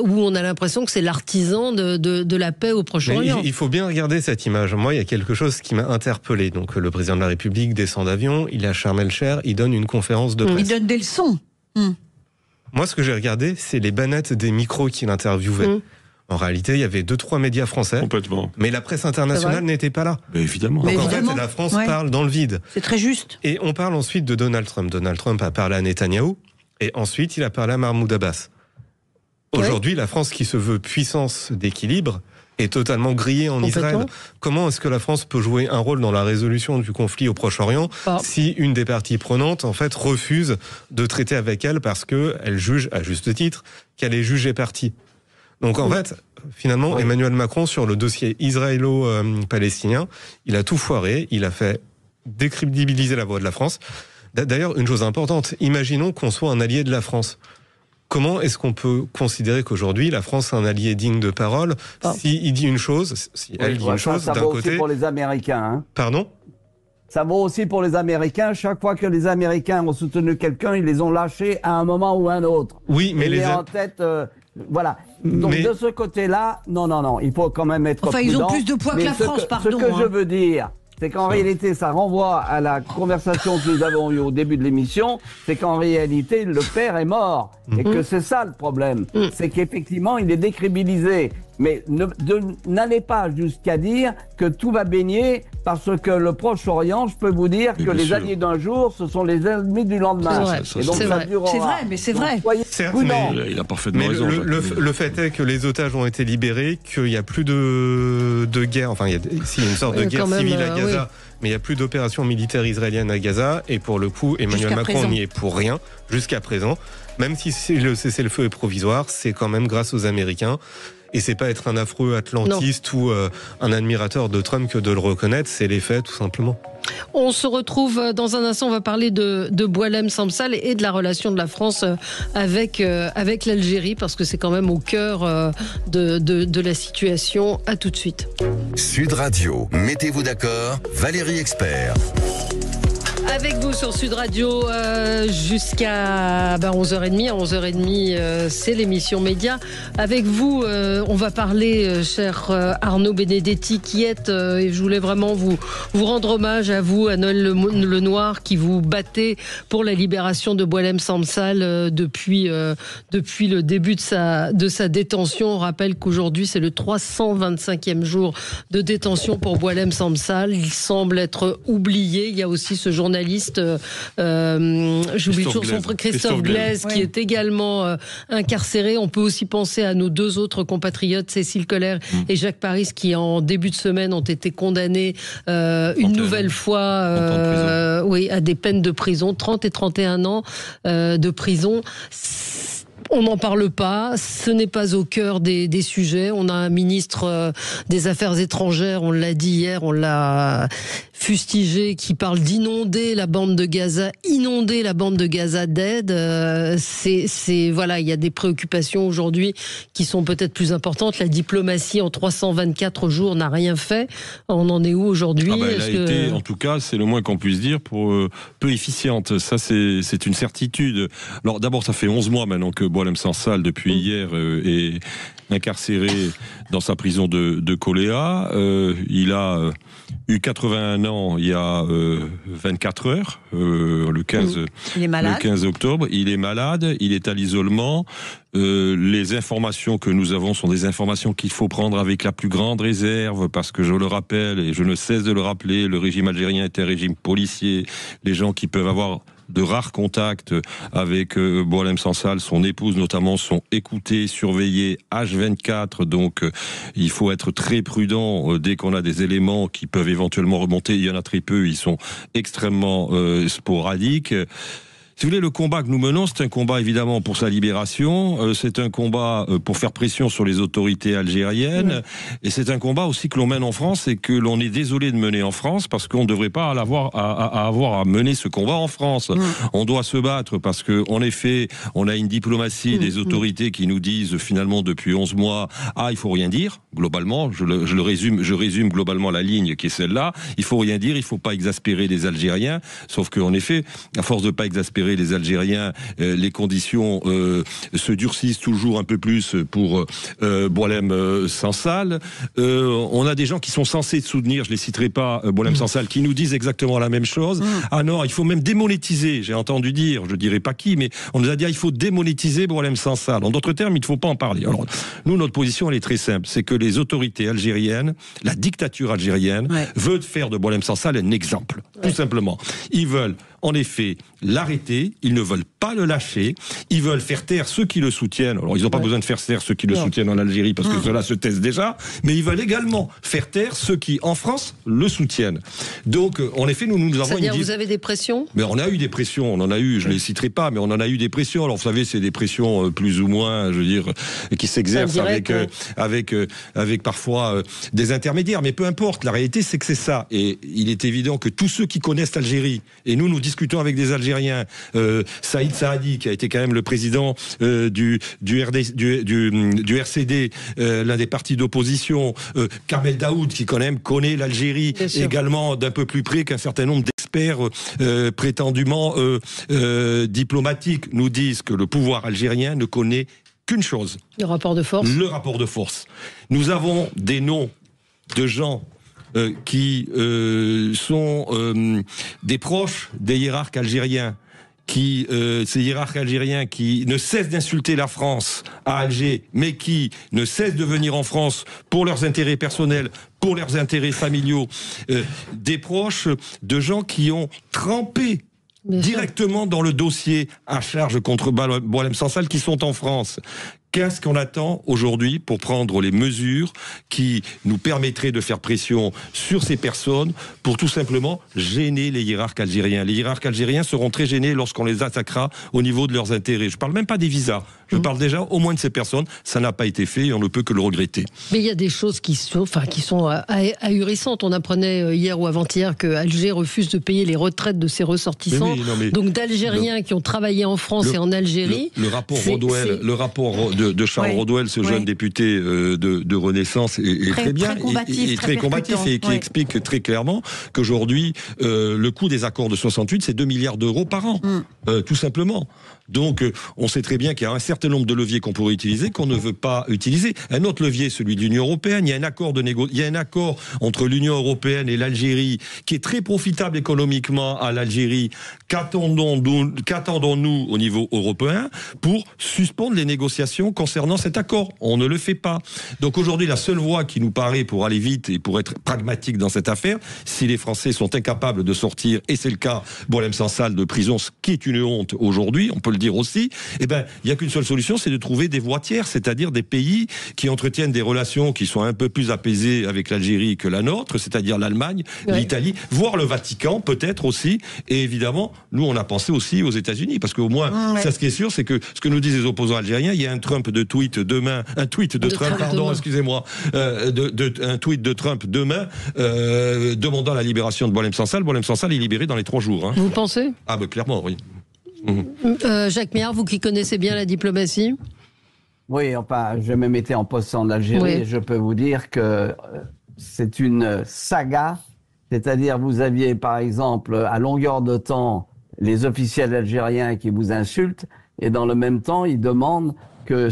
où on a l'impression que c'est l'artisan de la paix au Proche-Orient. Il faut bien regarder cette image. Moi, il y a quelque chose qui m'a interpellé. Donc, le président de la République descend d'avion, il est à Sharm el-Sheikh, il donne une conférence de presse. Il donne des leçons. Moi, ce que j'ai regardé, c'est les bannettes des micros qu'il interviewait. En réalité, il y avait 2-3 médias français. Complètement. Mais la presse internationale n'était pas là. Mais évidemment. Donc en fait, la France parle dans le vide. C'est très juste. Et on parle ensuite de Donald Trump. Donald Trump a parlé à Netanyahou. Et ensuite, il a parlé à Mahmoud Abbas. Aujourd'hui, la France, qui se veut puissance d'équilibre, est totalement grillée en Israël. Comment est-ce que la France peut jouer un rôle dans la résolution du conflit au Proche-Orient si une des parties prenantes, en fait, refuse de traiter avec elle parce qu'elle juge, à juste titre, qu'elle est jugée partie? Donc en fait, finalement, Emmanuel Macron, sur le dossier israélo-palestinien, il a tout foiré, il a fait décrédibiliser la voix de la France. D'ailleurs, une chose importante, imaginons qu'on soit un allié de la France. Comment est-ce qu'on peut considérer qu'aujourd'hui la France est un allié digne de parole si il dit une chose, si elle dit une chose d'un côté... Ça vaut aussi pour les Américains. Hein. Pardon ? Ça vaut aussi pour les Américains. Chaque fois que les Américains ont soutenu quelqu'un, ils les ont lâchés à un moment ou à un autre. Oui, mais il est en tête... voilà. Donc de ce côté-là, non, il faut quand même être prudent. Ils ont plus de poids que la France, pardon. Ce que je veux dire, c'est qu'en réalité, ça renvoie à la conversation que nous avons eue au début de l'émission, c'est qu'en réalité, le père est mort. Et que c'est ça le problème. C'est qu'effectivement, il est décrédibilisé. Mais n'allez pas jusqu'à dire que tout va baigner, parce que le Proche-Orient, je peux vous dire que les alliés d'un jour, ce sont les ennemis du lendemain. C'est vrai, mais c'est vrai. Certes, mais il a parfaitement raison. Le fait est que les otages ont été libérés, qu'il n'y a plus de guerre, enfin, il y a une sorte de guerre civile à Gaza, mais il n'y a plus d'opération militaire israélienne à Gaza, et pour le coup, Emmanuel Macron n'y est pour rien, jusqu'à présent. Même si le cessez-le-feu est provisoire, c'est quand même grâce aux Américains. Et c'est pas être un affreux atlantiste ou un admirateur de Trump que de le reconnaître, c'est les faits tout simplement. On se retrouve dans un instant, on va parler de Boualem Sansal et de la relation de la France avec l'Algérie, parce que c'est quand même au cœur de la situation. À tout de suite. Sud Radio, mettez-vous d'accord, Valérie Expert. Avec vous sur Sud Radio jusqu'à 11h30. À 11h30, c'est l'émission Média. Avec vous, on va parler, cher Arnaud Benedetti, qui est, et je voulais vraiment vous rendre hommage à vous, à Noël Lenoir, qui vous battez pour la libération de Boualem Sansal depuis le début de sa détention. On rappelle qu'aujourd'hui, c'est le 325e jour de détention pour Boualem Sansal. Il semble être oublié. Il y a aussi ce journaliste, j'oublie toujours son prénom, Christophe Glaise, qui est également incarcéré. On peut aussi penser à nos deux autres compatriotes, Cécile Coller et Jacques Paris, qui en début de semaine ont été condamnés une nouvelle fois à des peines de prison, 30 et 31 ans de prison. On n'en parle pas, ce n'est pas au cœur des sujets. On a un ministre des Affaires étrangères, on l'a dit hier, on l'a fustigé, qui parle d'inonder la bande de Gaza, d'aide. Voilà, il y a des préoccupations aujourd'hui qui sont peut-être plus importantes. La diplomatie en 324 jours n'a rien fait. On en est où aujourd'hui? Elle a été, en tout cas, c'est le moins qu'on puisse dire, peu efficiente. Ça, c'est une certitude. Alors d'abord, ça fait 11 mois maintenant que Boualem Sansal, depuis hier, est incarcéré dans sa prison de Koléa. Il a eu 81 ans il y a 24 heures, le 15 octobre. Il est malade, il est à l'isolement. Les informations que nous avons sont des informations qu'il faut prendre avec la plus grande réserve, parce que je le rappelle, et je ne cesse de le rappeler, le régime algérien est un régime policier. Les gens qui peuvent avoir de rares contacts avec Boualem Sansal, son épouse notamment, sont écoutés, surveillés H24, donc il faut être très prudent dès qu'on a des éléments qui peuvent éventuellement remonter. Il y en a très peu, ils sont extrêmement sporadiques. Si vous voulez, le combat que nous menons, c'est un combat évidemment pour sa libération, c'est un combat pour faire pression sur les autorités algériennes, et c'est un combat aussi que l'on mène en France et que l'on est désolé de mener en France parce qu'on ne devrait pas avoir à mener ce combat en France. On doit se battre parce que, en effet, on a une diplomatie des autorités qui nous disent finalement depuis 11 mois, il faut rien dire, globalement, je résume globalement la ligne qui est celle-là, il faut rien dire, il faut pas exaspérer les Algériens, sauf qu'en effet, à force de pas exaspérer les Algériens, les conditions se durcissent toujours un peu plus pour Boualem Sansal. On a des gens qui sont censés soutenir, je les citerai pas, Boualem Sansal, qui nous disent exactement la même chose. Ah non, il faut même démonétiser, j'ai entendu dire, je dirais pas qui, mais on nous a dit il faut démonétiser Boualem Sansal. En d'autres termes, il ne faut pas en parler. Alors, nous, notre position, elle est très simple, c'est que les autorités algériennes, la dictature algérienne, veut faire de Boualem Sansal un exemple, tout simplement. Ils veulent en effet l'arrêter, ils ne veulent pas le lâcher, ils veulent faire taire ceux qui le soutiennent. Alors ils n'ont pas besoin de faire taire ceux qui le soutiennent en Algérie parce que cela se taise déjà, mais ils veulent également faire taire ceux qui en France le soutiennent. Donc en effet nous avons C'est-à-dire vous avez des pressions? Mais on a eu des pressions, on en a eu, je les citerai pas, mais on en a eu des pressions. Alors vous savez, c'est des pressions plus ou moins, je veux dire, qui s'exercent avec parfois des intermédiaires, mais peu importe, la réalité c'est que c'est ça. Et il est évident que tous ceux qui connaissent l'Algérie, et nous discutons avec des Algériens, Saïd Saadi, qui a été quand même le président du RCD, l'un des partis d'opposition, Kamel Daoud, qui quand même connaît l'Algérie également d'un peu plus près qu'un certain nombre d'experts prétendument diplomatiques, nous disent que le pouvoir algérien ne connaît qu'une chose. Le rapport de force. Le rapport de force. Nous avons des noms de gens qui sont des proches des hiérarques algériens, ces hiérarques algériens qui ne cessent d'insulter la France à Alger, mais qui ne cessent de venir en France pour leurs intérêts personnels, pour leurs intérêts familiaux, des proches de gens qui ont trempé directement dans le dossier à charge contre Boualem Sansal, qui sont en France. Qu'est-ce qu'on attend aujourd'hui pour prendre les mesures qui nous permettraient de faire pression sur ces personnes pour tout simplement gêner les hiérarques algériens? Les hiérarques algériens seront très gênés lorsqu'on les attaquera au niveau de leurs intérêts. Je ne parle même pas des visas. Je parle déjà au moins de ces personnes. Ça n'a pas été fait et on ne peut que le regretter. Mais il y a des choses qui sont ahurissantes. On apprenait hier ou avant-hier que Alger refuse de payer les retraites de ses ressortissants. Donc d'Algériens qui ont travaillé en France et en Algérie. Le rapport Rodwell, de Charles Rodwell, ce jeune député de Renaissance, est très bien, très combatif et qui explique très clairement qu'aujourd'hui, le coût des accords de 68, c'est 2 milliards d'euros par an, tout simplement. Donc, on sait très bien qu'il y a un certain nombre de leviers qu'on pourrait utiliser, qu'on ne veut pas utiliser. Un autre levier, celui de l'Union européenne. Il y a un accord entre l'Union européenne et l'Algérie qui est très profitable économiquement à l'Algérie. Qu'attendons-nous au niveau européen pour suspendre les négociations concernant cet accord? On ne le fait pas. Donc aujourd'hui, la seule voie qui nous paraît pour aller vite et pour être pragmatique dans cette affaire, si les Français sont incapables de sortir, et c'est le cas, Boualem Sansal de prison, ce qui est une honte aujourd'hui, on peut le dire aussi, il n'y a qu'une seule solution, c'est de trouver des voies tiers, c'est-à-dire des pays qui entretiennent des relations qui sont un peu plus apaisées avec l'Algérie que la nôtre, c'est-à-dire l'Allemagne, l'Italie, voire le Vatican peut-être aussi, et évidemment, nous on a pensé aussi aux États-Unis, parce qu'au moins, ça, ce qui est sûr, c'est que ce que nous disent les opposants algériens, il y a un tweet de Trump demain, demandant la libération de Boualem Sansal. Boualem Sansal est libéré dans les 3 jours. Vous pensez? Ah clairement, oui. Jacques Méhard, vous qui connaissez bien la diplomatie? Oui, enfin, j'ai même été en poste en Algérie et je peux vous dire que c'est une saga. C'est-à-dire, vous aviez par exemple à longueur de temps les officiels algériens qui vous insultent et dans le même temps, ils demandent que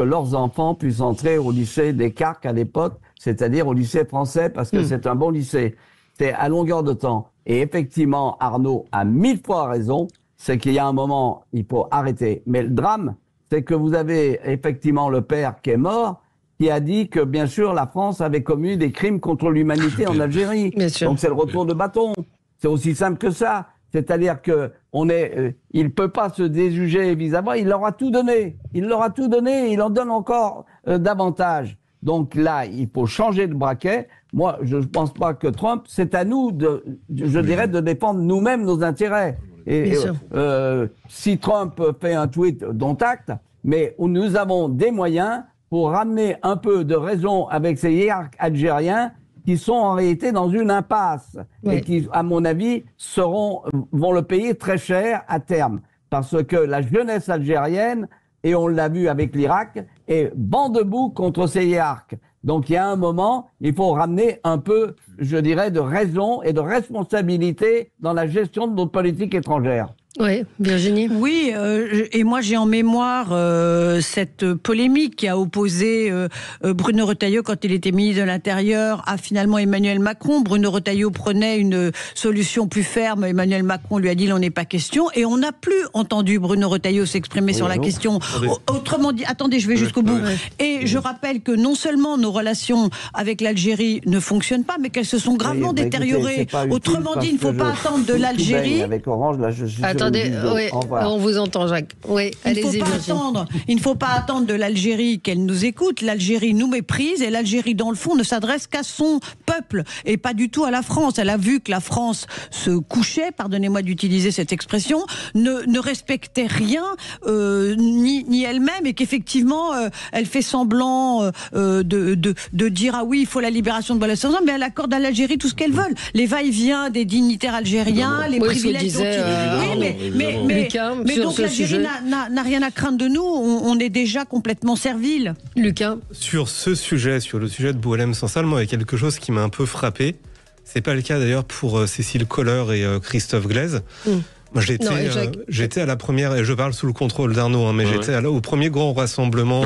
leurs enfants puissent entrer au lycée des Carques à l'époque, c'est-à-dire au lycée français parce que c'est un bon lycée. C'est à longueur de temps. Et effectivement, Arnaud a 1000 fois raison, c'est qu'il y a un moment, il faut arrêter. Mais le drame, c'est que vous avez effectivement le père qui est mort, qui a dit que bien sûr la France avait commis des crimes contre l'humanité en Algérie. Donc c'est le retour de bâton. C'est aussi simple que ça. C'est-à-dire que il peut pas se déjuger vis-à-vis. Il leur a tout donné. Il leur a tout donné. Il en donne encore davantage. Donc là, il faut changer de braquet. Moi, je ne pense pas que Trump, c'est à nous de défendre nous-mêmes nos intérêts. Si Trump fait un tweet, dont acte, mais où nous avons des moyens pour ramener un peu de raison avec ces hiérarques algériens qui sont en réalité dans une impasse et qui, à mon avis, vont le payer très cher à terme. Parce que la jeunesse algérienne, et on l'a vu avec l'Irak, est banc debout contre ces hiérarques. Donc il y a un moment, il faut ramener un peu, je dirais, de raison et de responsabilité dans la gestion de notre politique étrangère. Oui, Virginie. Oui, et moi j'ai en mémoire cette polémique qui a opposé Bruno Retailleau quand il était ministre de l'Intérieur à finalement Emmanuel Macron. Bruno Retailleau prenait une solution plus ferme. Emmanuel Macron lui a dit il n'en est pas question. Et on n'a plus entendu Bruno Retailleau s'exprimer sur la question. Autrement dit, attendez, je vais jusqu'au bout. Et je rappelle que non seulement nos relations avec l'Algérie ne fonctionnent pas, mais qu'elles se sont gravement détériorées. Autrement dit, il ne faut pas attendre de l'Algérie. Avec Orange, là, attendez, on vous entend, Jacques. Oui, allez-y. Il ne faut pas attendre de l'Algérie qu'elle nous écoute. L'Algérie nous méprise et l'Algérie, dans le fond, ne s'adresse qu'à son peuple et pas du tout à la France. Elle a vu que la France se couchait, pardonnez-moi d'utiliser cette expression, ne respectait rien, ni elle-même, et qu'effectivement, elle fait semblant de dire ah oui, il faut la libération de Boualem Sansal, mais elle accorde à l'Algérie tout ce qu'elle veut. Les va-et-vient des dignitaires algériens, les privilèges dont mais donc l'Algérie n'a rien à craindre de nous, on est déjà complètement servile. Lucas. Sur le sujet de Boualem Sansal, moi, il y a quelque chose qui m'a un peu frappé. C'est pas le cas d'ailleurs pour Cécile Kohler et Christophe Glaise. Moi, j'étais à la première, et je parle sous le contrôle d'Arnaud, mais j'étais au premier grand rassemblement,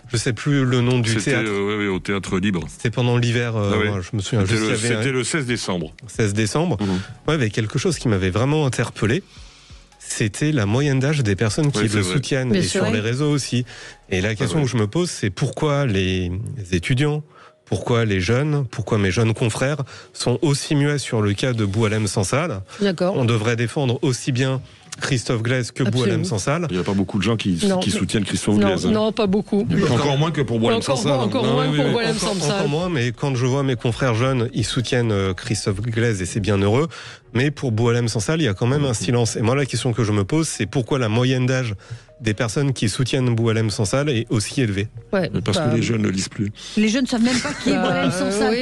je sais plus le nom du théâtre. Au Théâtre Libre. C'était pendant l'hiver, je me souviens. C'était le 16 décembre. 16 décembre. Il y avait quelque chose qui m'avait vraiment interpellé. C'était la moyenne d'âge des personnes qui le soutiennent, et sur les réseaux aussi. Et la question que je me pose, c'est pourquoi les étudiants, pourquoi les jeunes, pourquoi mes jeunes confrères sont aussi muets sur le cas de Boualem Sansal. D'accord. On devrait défendre aussi bien Christophe Glaise que Boualem Sansal. Il n'y a pas beaucoup de gens qui soutiennent Christophe Glaise. Non, pas beaucoup. Encore moins que pour Boualem Sansal. Encore moins pour Boualem Sansal. Encore moins, mais quand je vois mes confrères jeunes, ils soutiennent Christophe Glaise et c'est bien heureux. Mais pour Boualem Sansal, il y a quand même un silence. Et moi, la question que je me pose, c'est pourquoi la moyenne d'âge des personnes qui soutiennent Boualem Sansal est aussi élevée. Parce que les jeunes ne lisent plus. Les jeunes ne savent même pas qui est Boualem Sansal.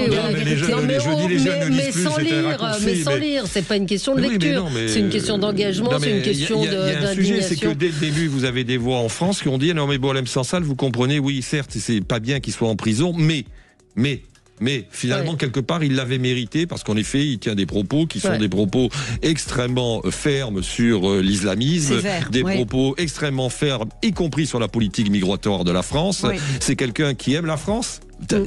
Mais sans lire, c'est pas une question de lecture, c'est une question d'engagement, c'est une question d'indignation. Il y a un sujet, c'est que dès le début, vous avez des voix en France qui ont dit non mais Boualem Sansal, vous comprenez, oui certes, c'est pas bien qu'il soit en prison, mais finalement, quelque part, il l'avait mérité parce qu'en effet, il tient des propos qui sont des propos extrêmement fermes sur l'islamisme, propos extrêmement fermes, y compris sur la politique migratoire de la France. C'est quelqu'un qui aime la France.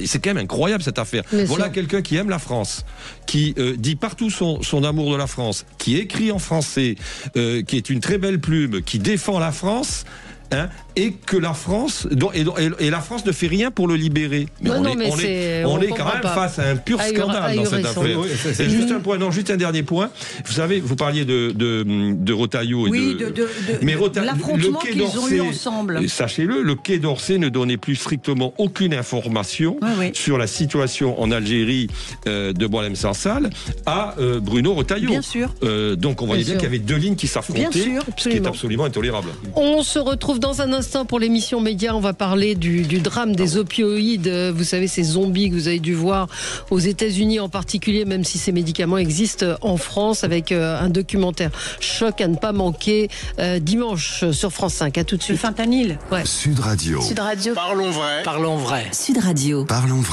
C'est quand même incroyable cette affaire. Voilà quelqu'un qui aime la France, qui dit partout son amour de la France, qui écrit en français, qui est une très belle plume, qui défend la France. Et que la France et la France ne fait rien pour le libérer. Mais on est quand même face à un pur scandale dans cette affaire. Et juste un dernier point. Vous savez, vous parliez de Retailleau mais l'affrontement qu'ils ont eu ensemble. Sachez-le, le Quai d'Orsay ne donnait plus strictement aucune information sur la situation en Algérie de Boualem Sansal à Bruno Retailleau. Bien sûr. Donc on voyait bien qu'il y avait deux lignes qui s'affrontaient, ce qui est absolument intolérable. On se retrouve dans un instant pour l'émission Média. On va parler du drame des opioïdes. Vous savez, ces zombies que vous avez dû voir aux États-Unis en particulier, même si ces médicaments existent en France, avec un documentaire choc à ne pas manquer dimanche sur France 5. À tout de suite. Le fentanyl. Sud Radio. Sud Radio. Parlons vrai. Sud Radio. Parlons vrai.